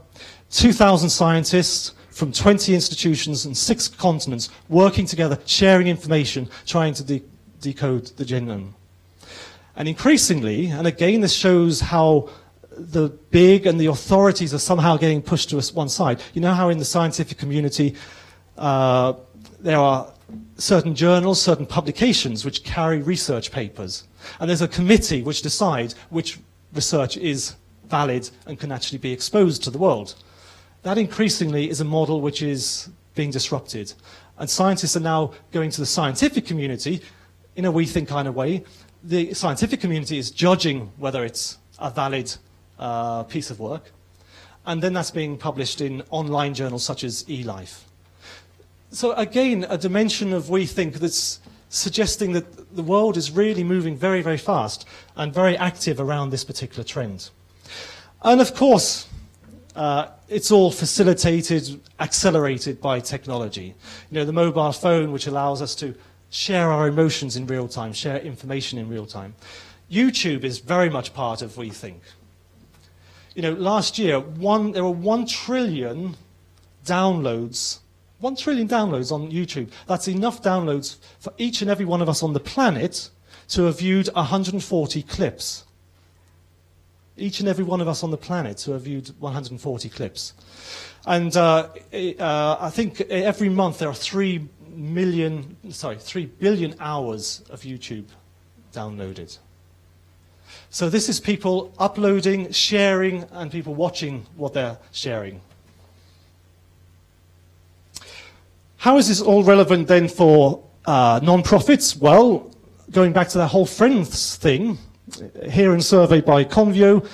2,000 scientists from 20 institutions and 6 continents working together, sharing information, trying to decode the genome. And increasingly, and again this shows how the big and the authorities are somehow getting pushed to one side. You know how in the scientific community there are certain journals, certain publications which carry research papers. And there's a committee which decides which research is valid and can actually be exposed to the world. That increasingly is a model which is being disrupted. And scientists are now going to the scientific community in a we think kind of way. The scientific community is judging whether it's a valid piece of work. And then that's being published in online journals such as eLife. So again, a dimension of we think that's suggesting that the world is really moving very, very fast and very active around this particular trend. And of course, it's all facilitated, accelerated by technology. You know, the mobile phone, which allows us to share our emotions in real time, share information in real time. YouTube is very much part of we think. You know, last year, there were 1 trillion downloads. 1 trillion downloads on YouTube. That's enough downloads for each and every one of us on the planet to have viewed 140 clips. Each and every one of us on the planet who have viewed 140 clips. And I think every month there are 3 billion hours of YouTube downloaded. So this is people uploading, sharing, and people watching what they're sharing. How is this all relevant then for non-profits? Well, going back to that whole friends thing, here in a survey by Convio,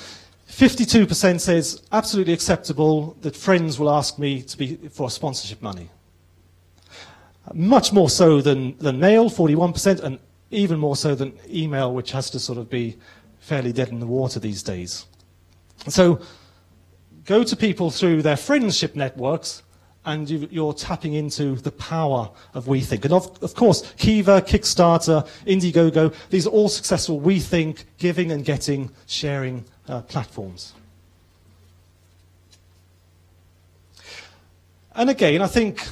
52% says absolutely acceptable that friends will ask me for sponsorship money. Much more so than mail, 41%, and even more so than email, which has to sort of be fairly dead in the water these days. So go to people through their friendship networks, and you're tapping into the power of WeThink. And of course, Kiva, Kickstarter, Indiegogo, these are all successful WeThink giving and getting, sharing platforms. And again, I think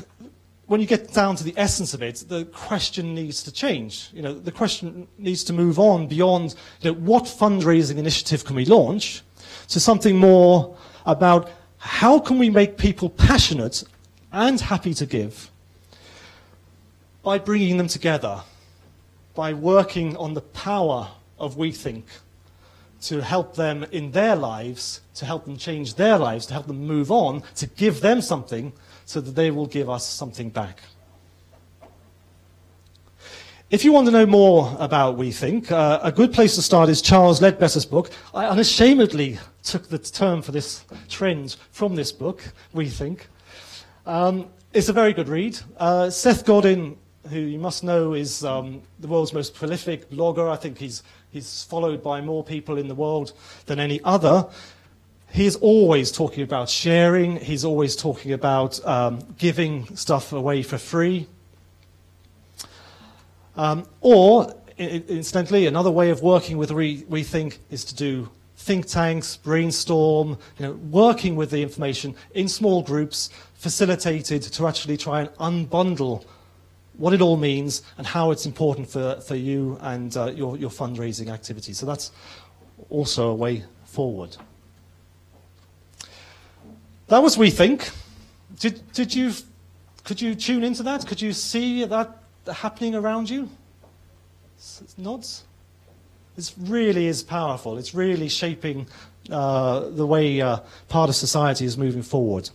when you get down to the essence of it, the question needs to change. You know, the question needs to move on beyond, you know, what fundraising initiative can we launch, to something more about how can we make people passionate and happy to give by bringing them together, by working on the power of WeThink to help them in their lives, to help them change their lives, to help them move on, to give them something so that they will give us something back. If you want to know more about WeThink, a good place to start is Charles Ledbetter's book. I unashamedly took the term for this trend from this book, WeThink. It's a very good read. Seth Godin, who you must know is the world's most prolific blogger. I think he's followed by more people in the world than any other. He's always talking about sharing. He's always talking about giving stuff away for free. Incidentally, another way of working with WeThink is to do think tanks, brainstorm, you know, working with the information in small groups, facilitated to actually try and unbundle what it all means and how it's important for you and your fundraising activities. So that's also a way forward. That was WeThink. Could you tune into that? Could you see that happening around you? Nods? It really is powerful. It's really shaping the way part of society is moving forward.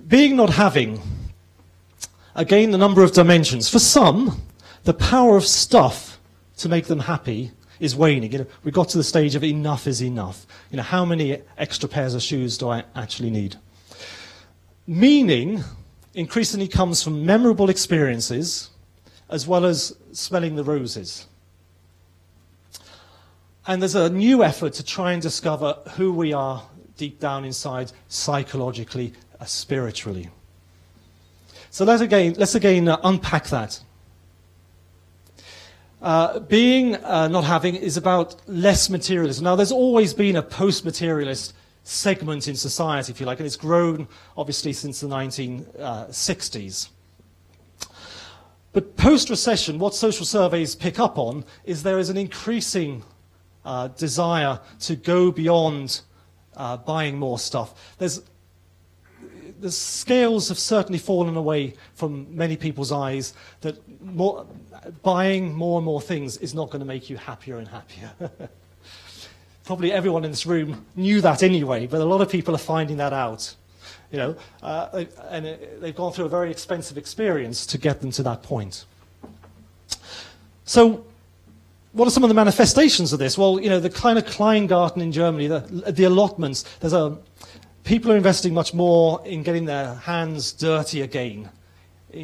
Being, not having. Again, the number of dimensions. For some, the power of stuff to make them happy is waning. You know, we got to the stage of enough is enough. You know, how many extra pairs of shoes do I actually need? Meaning increasingly comes from memorable experiences as well as smelling the roses. And there's a new effort to try and discover who we are deep down inside, psychologically, spiritually. So let's again unpack that. Being, not having, is about less materialism. Now, there's always been a post-materialist segment in society, if you like, and it's grown, obviously, since the 1960s. But post-recession, what social surveys pick up on is there is an increasing desire to go beyond buying more stuff. The scales have certainly fallen away from many people's eyes that buying more and more things is not going to make you happier and happier. Probably everyone in this room knew that anyway, but a lot of people are finding that out. You know, and they've gone through a very expensive experience to get them to that point. So, what are some of the manifestations of this? Well, you know, the kind of Kleingarten in Germany, the allotments. People are investing much more in getting their hands dirty again,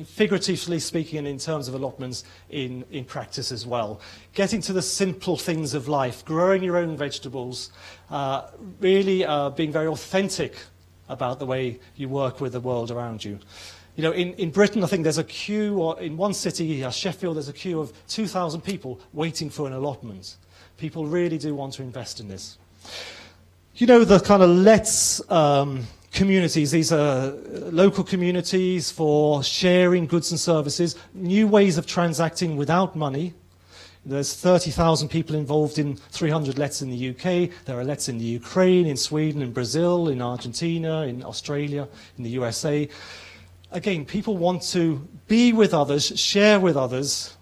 figuratively speaking, and in terms of allotments, in practice as well. Getting to the simple things of life, growing your own vegetables, really being very authentic about the way you work with the world around you. You know, in Britain, I think there's a queue, or in one city, Sheffield, there's a queue of 2,000 people waiting for an allotment. People really do want to invest in this. You know, the kind of Let's communities, these are local communities for sharing goods and services, new ways of transacting without money. There's 30,000 people involved in 300 lets in the UK. There are lets in the Ukraine, in Sweden, in Brazil, in Argentina, in Australia, in the USA. Again, people want to be with others, share with others,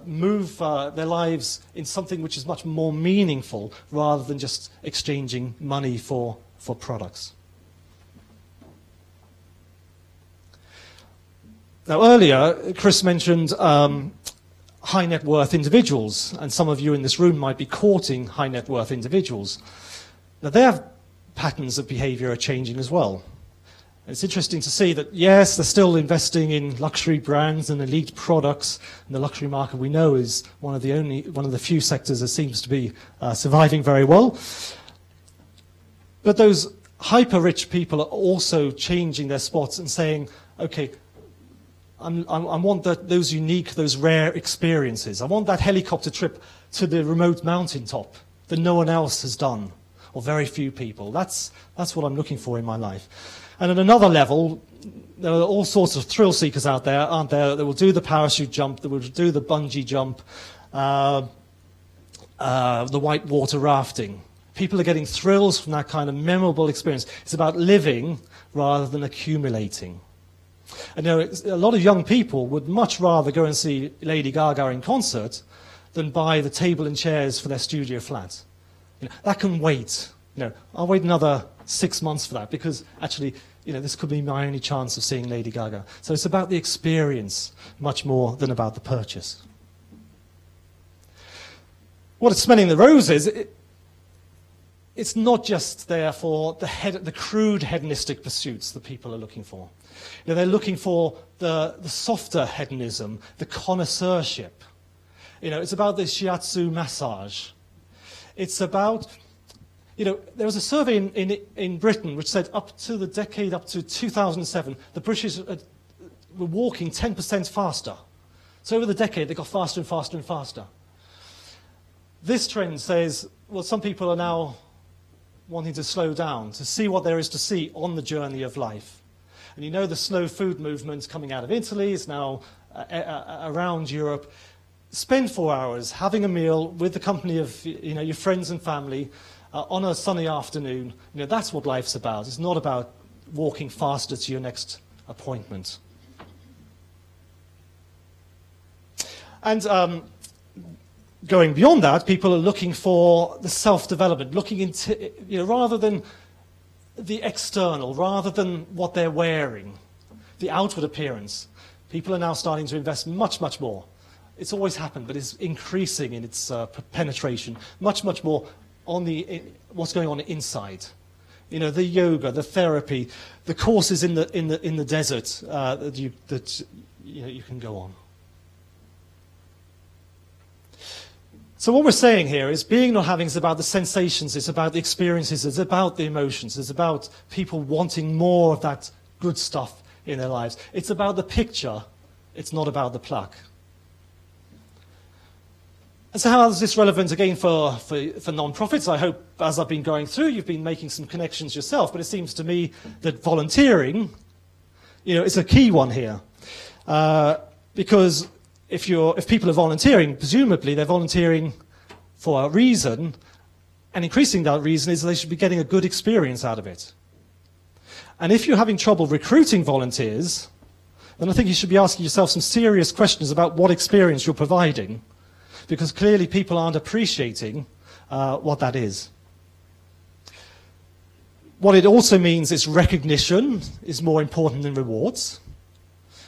move their lives in something which is much more meaningful rather than just exchanging money for products. Now, earlier, Chris mentioned high net worth individuals, and some of you in this room might be courting high net worth individuals. Now, their patterns of behavior are changing as well. It's interesting to see that, yes, they're still investing in luxury brands and elite products, and the luxury market we know is one of the few sectors that seems to be surviving very well. But those hyper-rich people are also changing their spots and saying, okay, I want those unique, those rare experiences. I want that helicopter trip to the remote mountaintop that no one else has done, or very few people. That's what I'm looking for in my life. And at another level, there are all sorts of thrill seekers out there, aren't there, that will do the parachute jump, that will do the bungee jump, the whitewater rafting. People are getting thrills from that kind of memorable experience. It's about living rather than accumulating. And you know, a lot of young people would much rather go and see Lady Gaga in concert than buy the table and chairs for their studio flat. You know, that can wait. You know, I'll wait another 6 months for that because actually, you know, this could be my only chance of seeing Lady Gaga. So it's about the experience much more than about the purchase. What it's smelling the roses, it's not just there for the crude hedonistic pursuits that people are looking for. You know, they're looking for the softer hedonism, the connoisseurship. You know, it's about the shiatsu massage. It's about, you know, there was a survey in Britain which said up to the decade up to 2007, the British were walking 10% faster. So over the decade, they got faster and faster and faster. This trend says, well, some people are now wanting to slow down, to see what there is to see on the journey of life. And you know the slow food movement coming out of Italy is now around Europe. Spend 4 hours having a meal with the company of your friends and family on a sunny afternoon. You know, that's what life's about. It's not about walking faster to your next appointment. And going beyond that, people are looking for the self-development, looking into, you know, rather than the external, rather than what they're wearing, the outward appearance. People are now starting to invest much, much more. It's always happened, but it's increasing in its penetration, much, much more on what's going on inside. You know, the yoga, the therapy, the courses in the desert that you can go on. So what we're saying here is being not having is about the sensations, it's about the experiences, it's about the emotions, it's about people wanting more of that good stuff in their lives. It's about the picture, it's not about the plaque. And so how is this relevant again for non-profits? I hope as I've been going through, you've been making some connections yourself, but it seems to me that volunteering, you know, is a key one here. Because if people are volunteering, presumably they're volunteering for a reason, and increasing that reason is they should be getting a good experience out of it. And if you're having trouble recruiting volunteers, then I think you should be asking yourself some serious questions about what experience you're providing, because clearly people aren't appreciating what that is. What it also means is recognition is more important than rewards.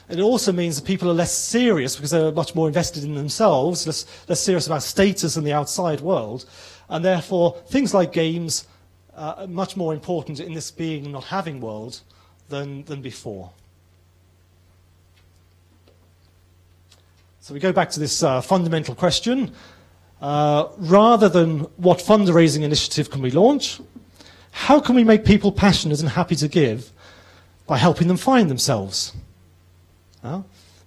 And it also means that people are less serious because they're much more invested in themselves, less serious about status in the outside world. And therefore, things like games are much more important in this being not having world than before. So we go back to this fundamental question. Rather than what fundraising initiative can we launch, how can we make people passionate and happy to give by helping them find themselves?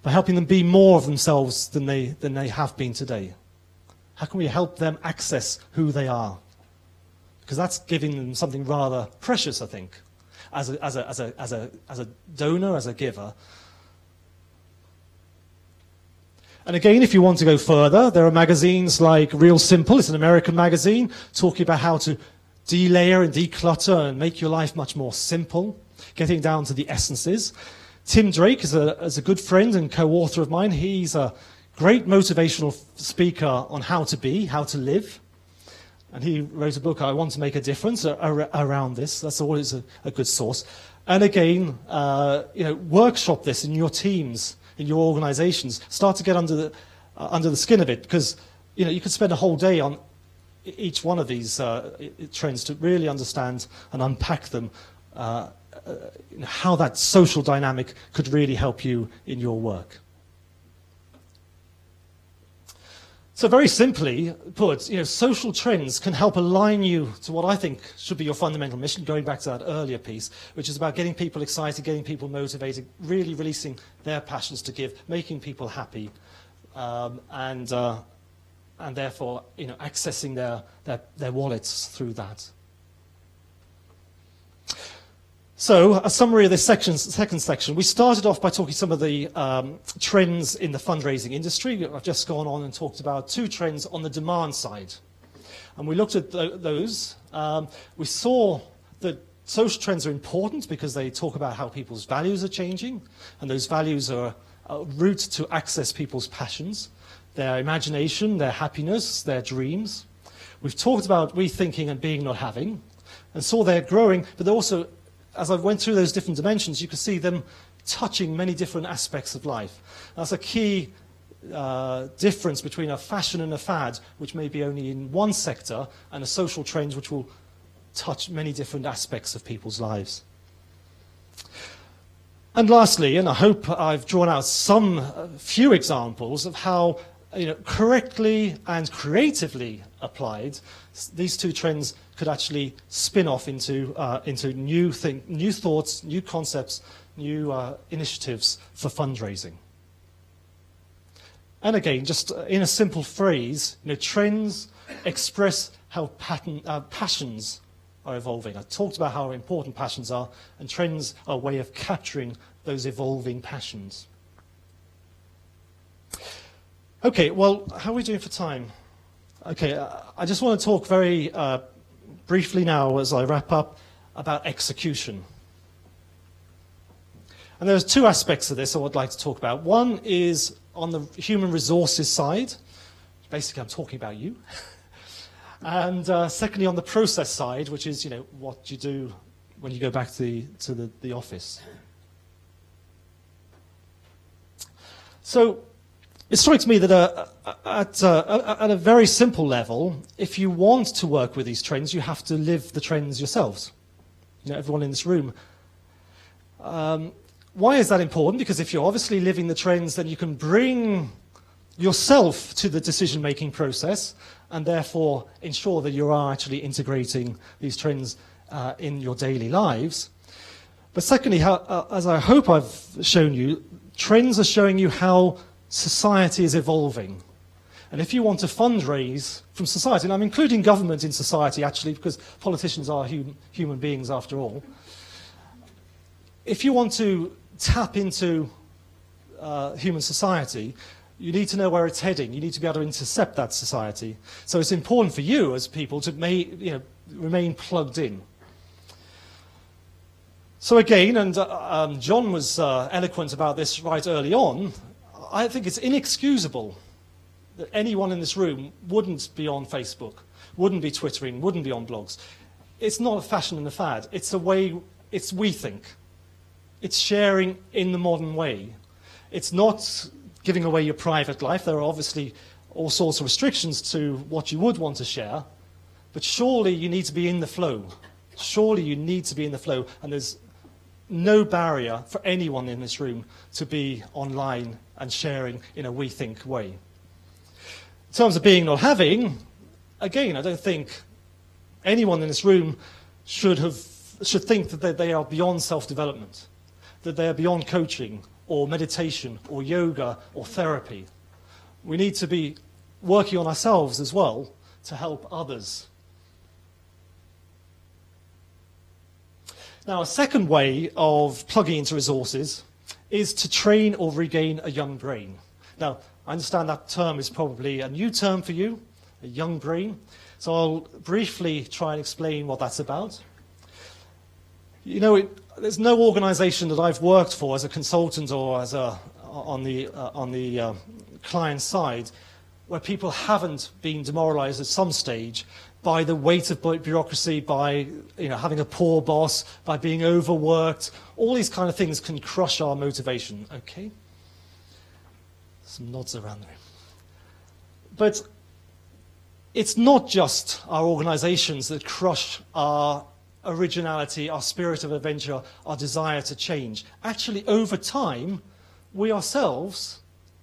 By helping them be more of themselves than they have been today. How can we help them access who they are? Because that's giving them something rather precious, I think, as a donor, as a giver. And again, if you want to go further, there are magazines like Real Simple. It's an American magazine talking about how to delayer and declutter and make your life much more simple, getting down to the essences. Tim Drake is a good friend and co-author of mine. He's a great motivational speaker on how to be, how to live. And he wrote a book, I Want to Make a Difference, around this. That's always a good source. And again, workshop this in your teams, in your organizations. Start to get under the skin of it, because you could spend a whole day on each one of these trends to really understand and unpack them, how that social dynamic could really help you in your work. So very simply put, social trends can help align you to what I think should be your fundamental mission, going back to that earlier piece, which is about getting people excited, getting people motivated, really releasing their passions to give, making people happy, and therefore, accessing their wallets through that. So, a summary of this second section. We started off by talking some of the trends in the fundraising industry. I've just gone on and talked about 2 trends on the demand side. And we looked at those. We saw that social trends are important because they talk about how people's values are changing, and those values are a route to access people's passions, their imagination, their happiness, their dreams. We've talked about rethinking and being not having, and saw they're growing, but they're also, as I went through those different dimensions, you could see them touching many different aspects of life. That's a key difference between a fashion and a fad, which may be only in one sector, and a social trend which will touch many different aspects of people's lives. And lastly, and I hope I've drawn out few examples of how correctly and creatively applied, these 2 trends could actually spin off into new thoughts, new concepts, new initiatives for fundraising. And again, just in a simple phrase, trends express how passions are evolving. I talked about how important passions are, and trends are a way of capturing those evolving passions. Okay, well, how are we doing for time? Okay, I just want to talk very briefly now as I wrap up about execution. And there's 2 aspects of this I would like to talk about. One is on the human resources side. Basically, I'm talking about you. And secondly, on the process side, which is what you do when you go back to the office. So it strikes me that at a very simple level, if you want to work with these trends, you have to live the trends yourselves. Everyone in this room. Why is that important? Because if you're obviously living the trends, then you can bring yourself to the decision-making process and therefore ensure that you are actually integrating these trends in your daily lives. But secondly, as I hope I've shown you, trends are showing you how society is evolving. And if you want to fundraise from society, and I'm including government in society actually, because politicians are human beings after all. If you want to tap into human society, you need to know where it's heading. You need to be able to intercept that society. So it's important for you as people to remain plugged in. So again, and John was eloquent about this right early on, I think it's inexcusable that anyone in this room wouldn't be on Facebook, wouldn't be Twittering, wouldn't be on blogs. It's not a fashion and a fad. It's a way, it's we think. It's sharing in the modern way. It's not giving away your private life. There are obviously all sorts of restrictions to what you would want to share, but surely you need to be in the flow. Surely you need to be in the flow, and there's no barrier for anyone in this room to be online and sharing in a we think way. In terms of being not having, again, I don't think anyone in this room should think that they are beyond self-development, that they are beyond coaching or meditation or yoga or therapy. We need to be working on ourselves as well to help others. Now, a second way of plugging into resources is to train or regain a young brain. Now, I understand that term is probably a new term for you, a young brain. So I'll briefly try and explain what that's about. You know, there's no organization that I've worked for as a consultant or as on the client side where people haven't been demoralized at some stage by the weight of bureaucracy, by having a poor boss, by being overworked. All these kind of things can crush our motivation. Okay? Some nods around the room. But it's not just our organizations that crush our originality, our spirit of adventure, our desire to change. Actually, over time, we ourselves,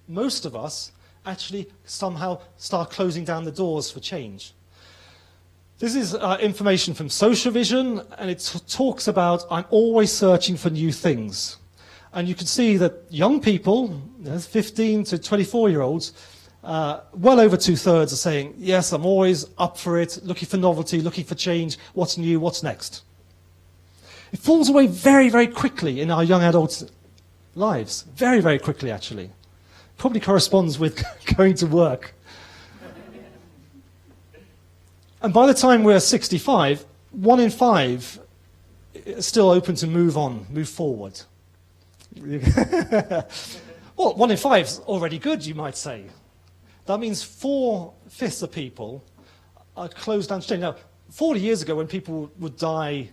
most of us, actually somehow start closing down the doors for change. This is information from Social Vision, and it talks about I'm always searching for new things. And you can see that young people, 15 to 24-year-olds, well over 2/3 are saying, yes, I'm always up for it, looking for novelty, looking for change, what's new, what's next. It falls away very, very quickly in our young adults' lives. Very, very quickly, actually. Probably corresponds with going to work. And by the time we're 65, 1 in 5 is still open to move on, move forward. Well, 1 in 5 is already good, you might say. That means 4/5 of people are closed down to change. Now, 40 years ago, when people would die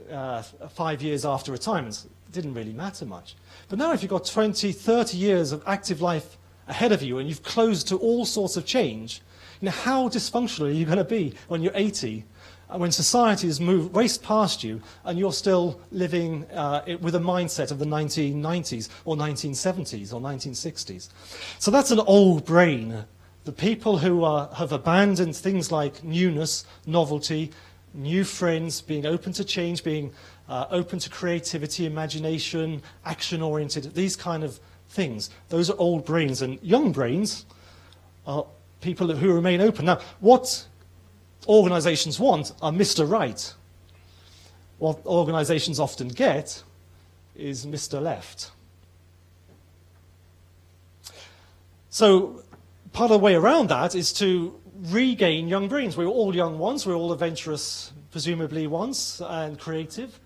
5 years after retirement, it didn't really matter much. But now if you've got 20, 30 years of active life ahead of you and you've closed to all sorts of change, how dysfunctional are you going to be when you're 80, and when society has raced past you and you're still living with a mindset of the 1990s or 1970s or 1960s. So that's an old brain. The people who have abandoned things like newness, novelty, new friends, being open to change, being open to creativity, imagination, action-oriented, these kind of things. Those are old brains, and young brains are people who remain open. Now, what organizations want are Mr. Right. What organizations often get is Mr. Left. So part of the way around that is to regain young brains. We're all young ones. We're all adventurous, presumably, ones, and creative.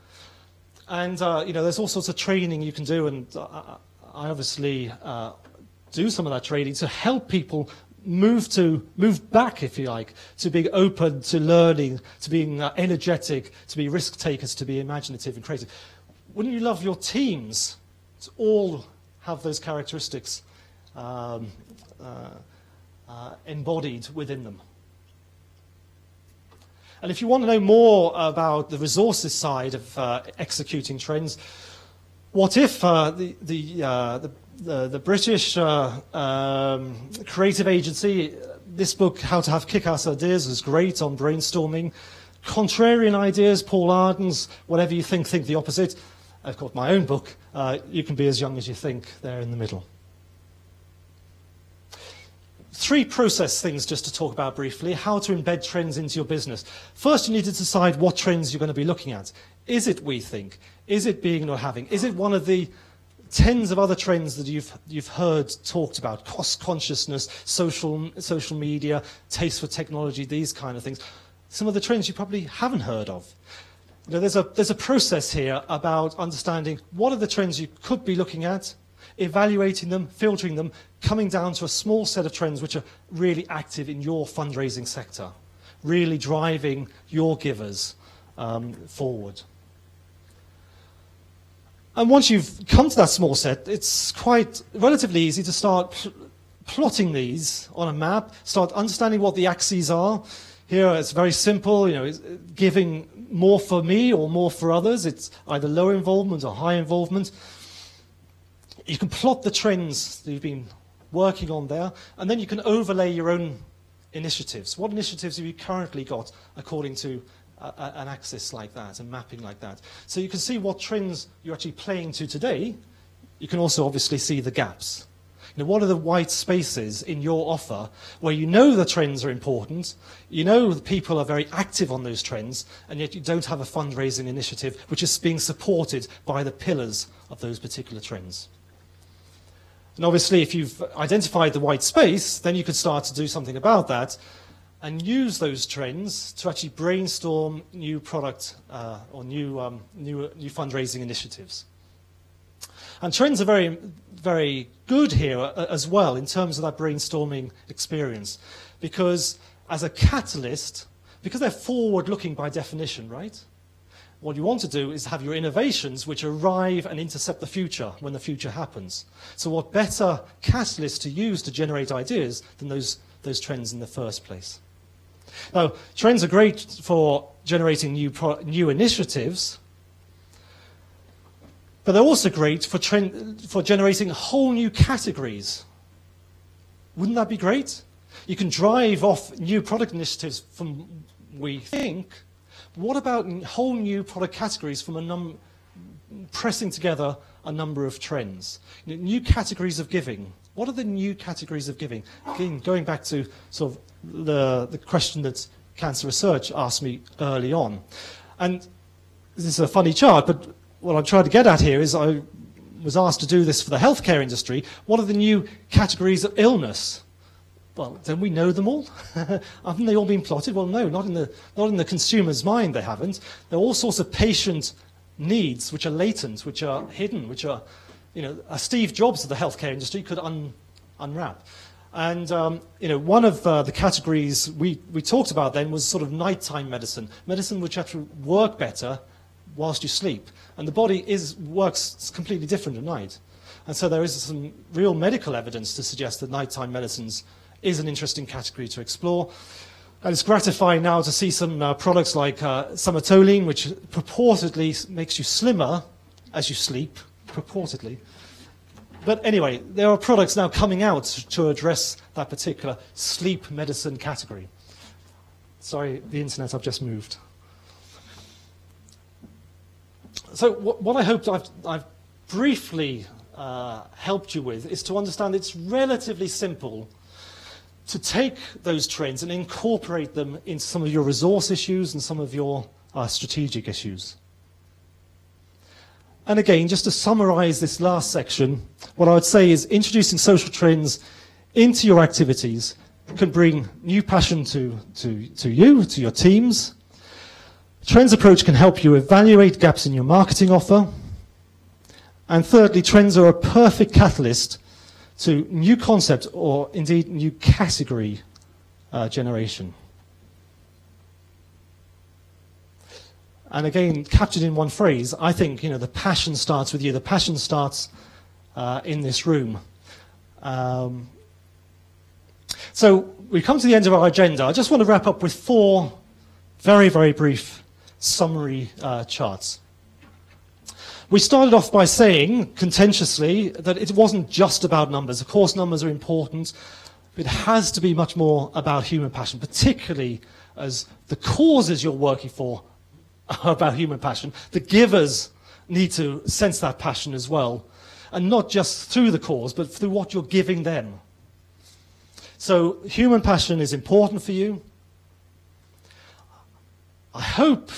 And there's all sorts of training you can do, and I obviously do some of that training to help people move back, if you like, to being open to learning, to being energetic, to be risk takers, to be imaginative and creative. Wouldn't you love your teams to all have those characteristics embodied within them? And if you want to know more about the resources side of executing trends, what if the British creative agency, this book, How to Have Kick-Ass Ideas, is great on brainstorming. Contrarian ideas, Paul Arden's, whatever you think the opposite. I've got my own book, You Can Be As Young As You Think, there in the middle. 3 process things just to talk about briefly, how to embed trends into your business. First, you need to decide what trends you're going to be looking at. Is it we think? Is it being or having? Is it one of the tens of other trends that you've heard talked about? Cost consciousness, social media, taste for technology, these kind of things. Some of the trends you probably haven't heard of. There's a process here about understanding what are the trends you could be looking at, evaluating them, filtering them, coming down to a small set of trends which are really active in your fundraising sector, really driving your givers forward. And once you've come to that small set, it's quite relatively easy to start plotting these on a map, start understanding what the axes are. Here it's very simple, it's giving more for me or more for others. It's either low involvement or high involvement. You can plot the trends that you've been working on there, and then you can overlay your own initiatives. What initiatives have you currently got according to an axis like that, a mapping like that? So you can see what trends you're actually playing to today. You can also obviously see the gaps. What are the white spaces in your offer where you know the trends are important, you know the people are very active on those trends, and yet you don't have a fundraising initiative which is being supported by the pillars of those particular trends. And obviously, if you've identified the white space, then you could start to do something about that and use those trends to actually brainstorm new product or new fundraising initiatives. And trends are very, very good here as well in terms of that brainstorming experience, because as a catalyst, because they're forward-looking by definition, right? What you want to do is have your innovations which arrive and intercept the future when the future happens. So what better catalyst to use to generate ideas than those trends in the first place? Now, trends are great for generating new initiatives, but they're also great for generating whole new categories. Wouldn't that be great? You can drive off new product initiatives from, we think, what about whole new product categories from pressing together a number of trends? New categories of giving. What are the new categories of giving? Again, going back to sort of the question that Cancer Research asked me early on. And this is a funny chart, but what I'm trying to get at here is I was asked to do this for the healthcare industry. What are the new categories of illness? Well, don't we know them all? Haven't they all been plotted? Well, no, not in the consumer's mind. They haven't. There are all sorts of patient needs which are latent, which are hidden, which are, a Steve Jobs of the healthcare industry could unwrap. And one of the categories we talked about then was sort of nighttime medicine which actually work better whilst you sleep, and the body works completely different at night. And so there is some real medical evidence to suggest that nighttime medicines is an interesting category to explore. And it's gratifying now to see some products like somatolene, which purportedly makes you slimmer as you sleep, purportedly. But anyway, there are products now coming out to address that particular sleep medicine category. Sorry, the internet, I've just moved. So what I hope I've briefly helped you with is to understand it's relatively simple to take those trends and incorporate them into some of your resource issues and some of your strategic issues. And again, just to summarize this last section, what I would say is introducing social trends into your activities can bring new passion to you, to your teams. Trends approach can help you evaluate gaps in your marketing offer. And thirdly, trends are a perfect catalyst to new concept or indeed new category generation. And again, captured in one phrase, I think the passion starts with you. The passion starts in this room. So we come to the end of our agenda. I just want to wrap up with 4 very, very brief summary charts. We started off by saying, contentiously, that it wasn't just about numbers. Of course, numbers are important. It has to be much more about human passion, particularly as the causes you're working for are about human passion. The givers need to sense that passion as well, and not just through the cause, but through what you're giving them. So human passion is important for you. I hope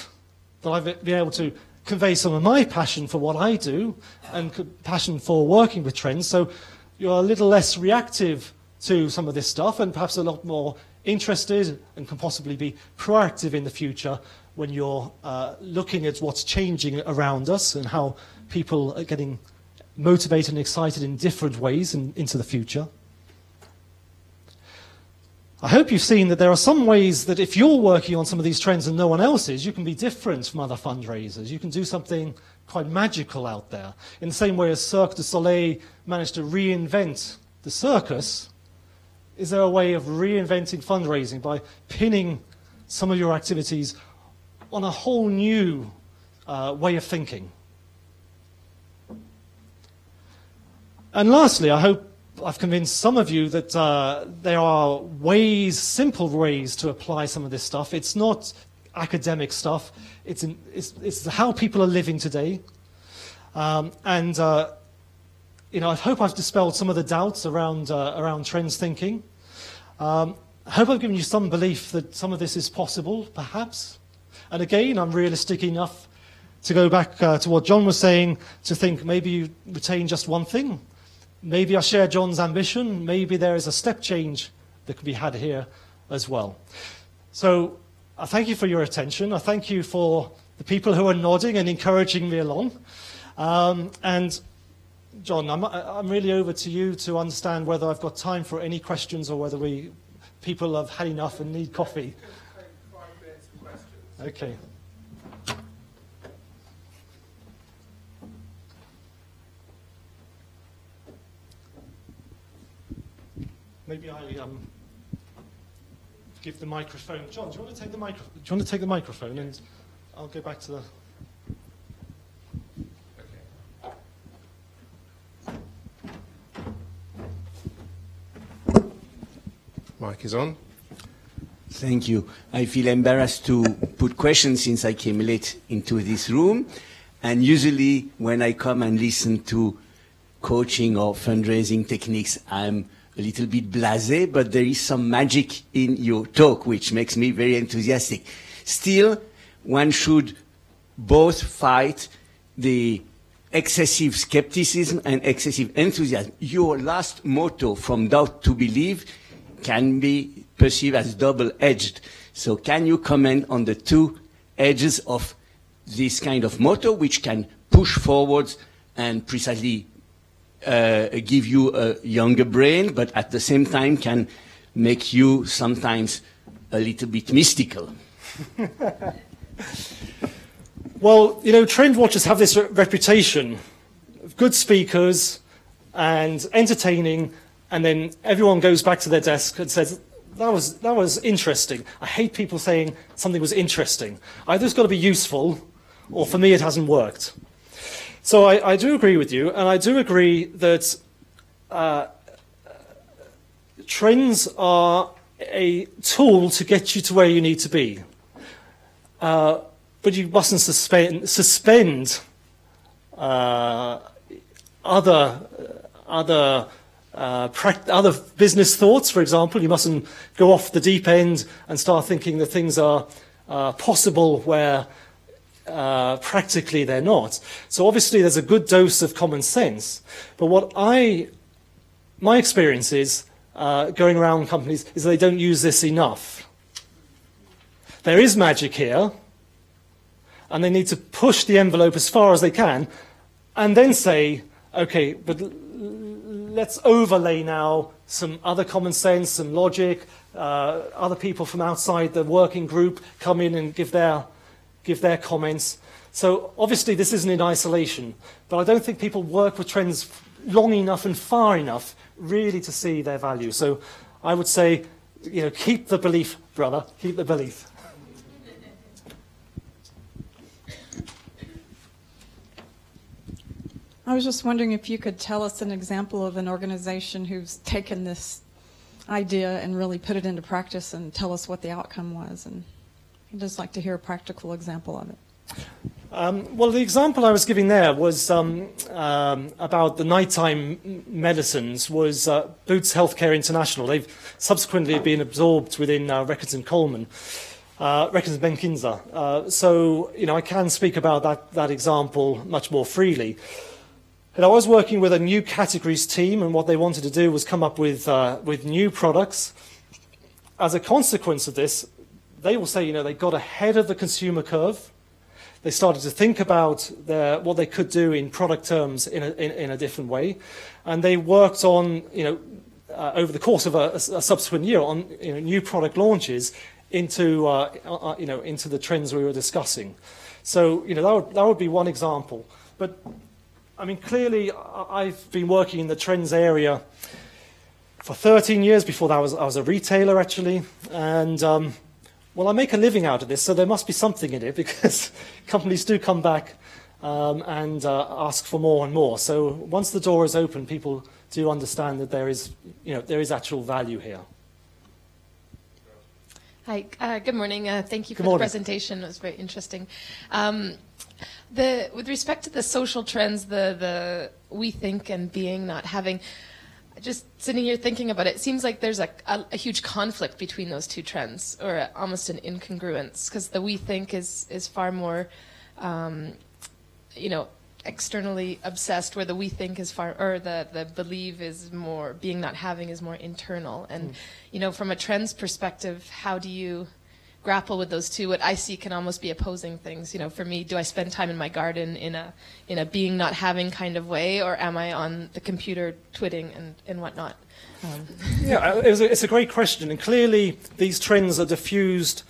that I've been able to convey some of my passion for what I do and passion for working with trends, so you're a little less reactive to some of this stuff and perhaps a lot more interested and can possibly be proactive in the future when you're looking at what's changing around us and how people are getting motivated and excited in different ways into the future. I hope you've seen that there are some ways that if you're working on some of these trends and no one else is, you can be different from other fundraisers. You can do something quite magical out there. In the same way as Cirque du Soleil managed to reinvent the circus, is there a way of reinventing fundraising by pinning some of your activities on a whole new way of thinking? And lastly, I hope I've convinced some of you that there are ways, simple ways to apply some of this stuff. It's not academic stuff. It's how people are living today. I hope I've dispelled some of the doubts around trends thinking. I hope I've given you some belief that some of this is possible, perhaps. And again, I'm realistic enough to go back to what John was saying, to think maybe you retain just one thing. maybe I share John's ambition. Maybe there is a step change that can be had here as well. So I thank you for your attention. I thank you for the people who are nodding and encouraging me along. And John, I'm really over to you to understand whether I've got time for any questions or whether people have had enough and need coffee. Take 5 minutes of questions. Okay. Maybe I give the microphone. John, do you want to take the microphone? Do you want to take the microphone, and I'll go back to the. Mic is on. Thank you. I feel embarrassed to put questions since I came late into this room. And usually when I come and listen to coaching or fundraising techniques, I'm a little bit blasé, but there is some magic in your talk, which makes me very enthusiastic. Still, one should both fight the excessive skepticism and excessive enthusiasm. Your last motto, from doubt to believe, can be perceived as double-edged. So can you comment on the two edges of this kind of motto, which can push forwards and precisely give you a younger brain, but at the same time can make you sometimes a little bit mystical? Well, you know, trend watchers have this reputation of good speakers and entertaining, and then everyone goes back to their desk and says, that was interesting. I hate people saying something was interesting. Either it's got to be useful, or for me it hasn't worked. So I do agree with you, and I do agree that trends are a tool to get you to where you need to be. But you mustn't suspend other business thoughts, for example. You mustn't go off the deep end and start thinking that things are possible where practically they're not. So obviously there's a good dose of common sense. But what my experience is, going around companies, is they don't use this enough. There is magic here, and they need to push the envelope as far as they can, and then say, okay, but let's overlay now some other common sense, some logic, other people from outside the working group come in and give their comments. So obviously this isn't in isolation, but I don't think people work with trends long enough and far enough really to see their value. So I would say, you know, keep the belief, brother, keep the belief. I was just wondering if you could tell us an example of an organization who's taken this idea and really put it into practice and tell us what the outcome was. And I'd just like to hear a practical example of it. Well, the example I was giving there was about the nighttime medicines was Boots Healthcare International. They've subsequently been absorbed within Records and Coleman, Records and Benkinza. So, you know, I can speak about that example much more freely. And I was working with a new categories team, and what they wanted to do was come up with new products. As a consequence of this, they will say, you know, they got ahead of the consumer curve. They started to think about what they could do in product terms in a different way, and they worked on, you know, over the course of a subsequent year on, you know, new product launches into you know, into the trends we were discussing. So, you know, that would be one example. But I mean, clearly, I've been working in the trends area for 13 years. Before that, I was a retailer, actually. And, well, I make a living out of this, so there must be something in it, because companies do come back and ask for more and more. So once the door is open, people do understand that there is, you know, there is actual value here. Hi, good morning. Thank you for Good morning. the presentation. It was very interesting. With respect to the social trends, the we think and being, not having, just sitting here thinking about it, it seems like there's a huge conflict between those two trends, or almost an incongruence, because the we think is far more, you know, externally obsessed, where the we think is far, or the believe is more, being not having is more internal. And, you know, from a trends perspective, how do you grapple with those two? What I see can almost be opposing things. You know, for me, do I spend time in my garden in a being not having kind of way, or am I on the computer twitting and whatnot? Yeah, it's a great question, and clearly these trends are diffused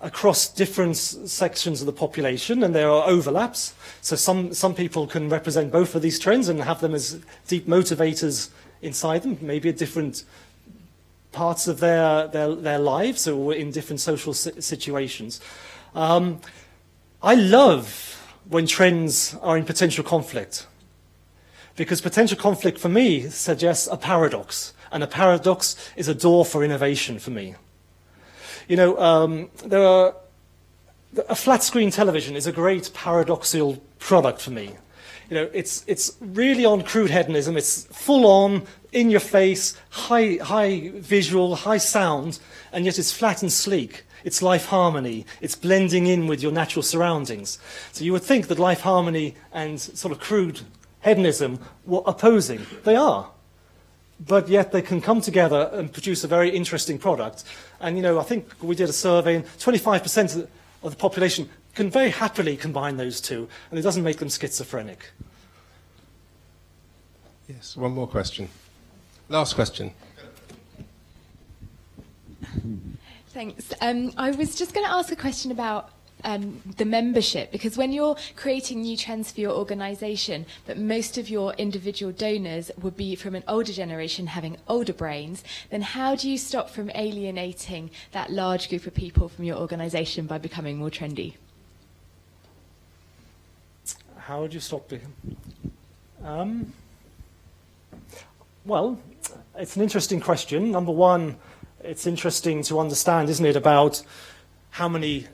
across different sections of the population, and there are overlaps. So some people can represent both of these trends and have them as deep motivators inside them, maybe at different parts of their lives or in different social situations. I love when trends are in potential conflict, because potential conflict for me suggests a paradox, and a paradox is a door for innovation for me. You know, a flat screen television is a great paradoxical product for me. You know, it's really on crude hedonism. It's full on, in your face, high visual, high sound, and yet it's flat and sleek. It's life harmony. It's blending in with your natural surroundings. So you would think that life harmony and sort of crude hedonism were opposing. They are. But yet they can come together and produce a very interesting product. And, you know, I think we did a survey, and 25% of the population can very happily combine those two, and it doesn't make them schizophrenic. Yes, one more question. Last question. Thanks. I was just going to ask a question about the membership, because when you're creating new trends for your organisation, but most of your individual donors would be from an older generation having older brains, then how do you stop from alienating that large group of people from your organisation by becoming more trendy? How would you stop it? Well, it's an interesting question. Number one, it's interesting to understand, isn't it, about how many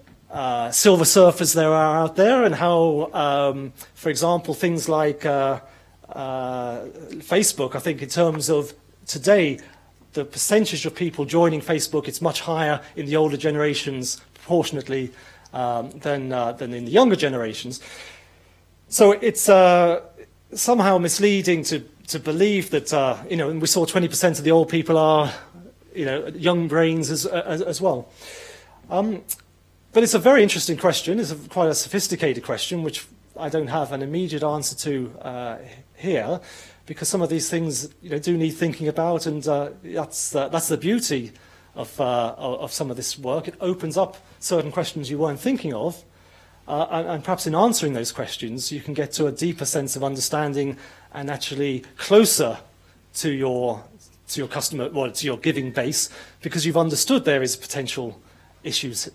silver surfers there are out there, and how, for example, things like Facebook, I think in terms of today, the percentage of people joining Facebook, it's much higher in the older generations proportionately than in the younger generations. So it's somehow misleading to believe that, you know, and we saw 20% of the old people are, you know, young brains as well. But it's a very interesting question. It's quite a sophisticated question, which I don't have an immediate answer to here, because some of these things, you know, do need thinking about, and that's the beauty of some of this work. It opens up certain questions you weren't thinking of, and perhaps in answering those questions, you can get to a deeper sense of understanding and actually closer to your customer, well, to your giving base, because you've understood there is potential issues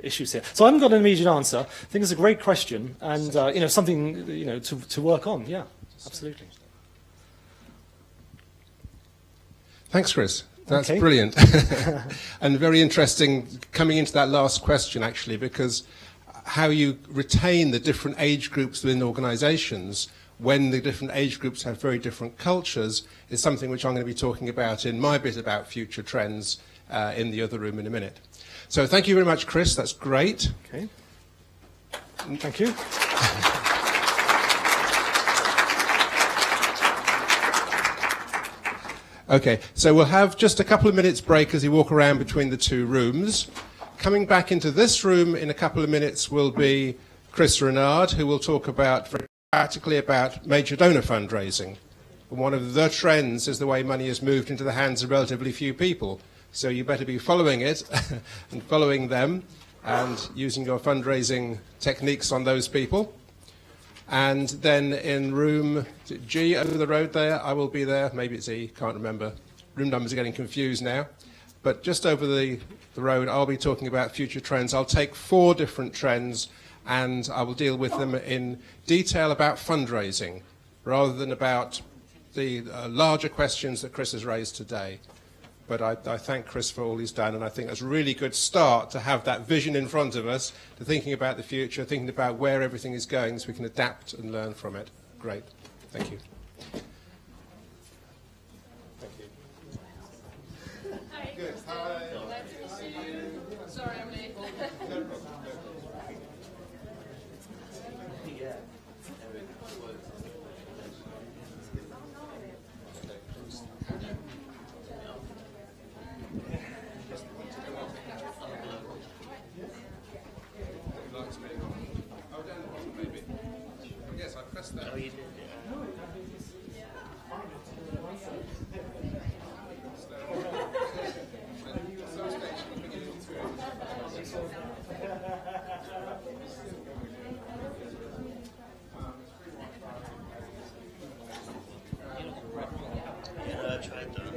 here. So I haven't got an immediate answer. I think it's a great question, and you know, something, you know, to work on. Yeah, absolutely. Thanks, Chris. That's okay. Brilliant. And very interesting coming into that last question, actually, because how you retain the different age groups within organisations when the different age groups have very different cultures is something which I'm going to be talking about in my bit about future trends in the other room in a minute. So thank you very much, Chris. That's great. Okay. Thank you. Okay, so we'll have just a couple of minutes break as we walk around between the two rooms. Coming back into this room in a couple of minutes will be Chris Renard, who will talk about, very practically, about major donor fundraising. And one of the trends is the way money is moved into the hands of relatively few people. So you better be following it and following them and using your fundraising techniques on those people. And then in room G over the road there, I will be there. Maybe it's E, can't remember. Room numbers are getting confused now. But just over the road, I'll be talking about future trends. I'll take 4 different trends and I will deal with them in detail about fundraising rather than about the larger questions that Chris has raised today. But I thank Chris for all he's done, and I think that's a really good start to have that vision in front of us, to thinking about the future, thinking about where everything is going so we can adapt and learn from it. Great. Thank you. Thank you. Hi. Good. Hi. Nice to meet you. Sorry I'm late. No problem. Yeah. Yeah, I tried that.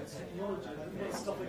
Technology, not stopping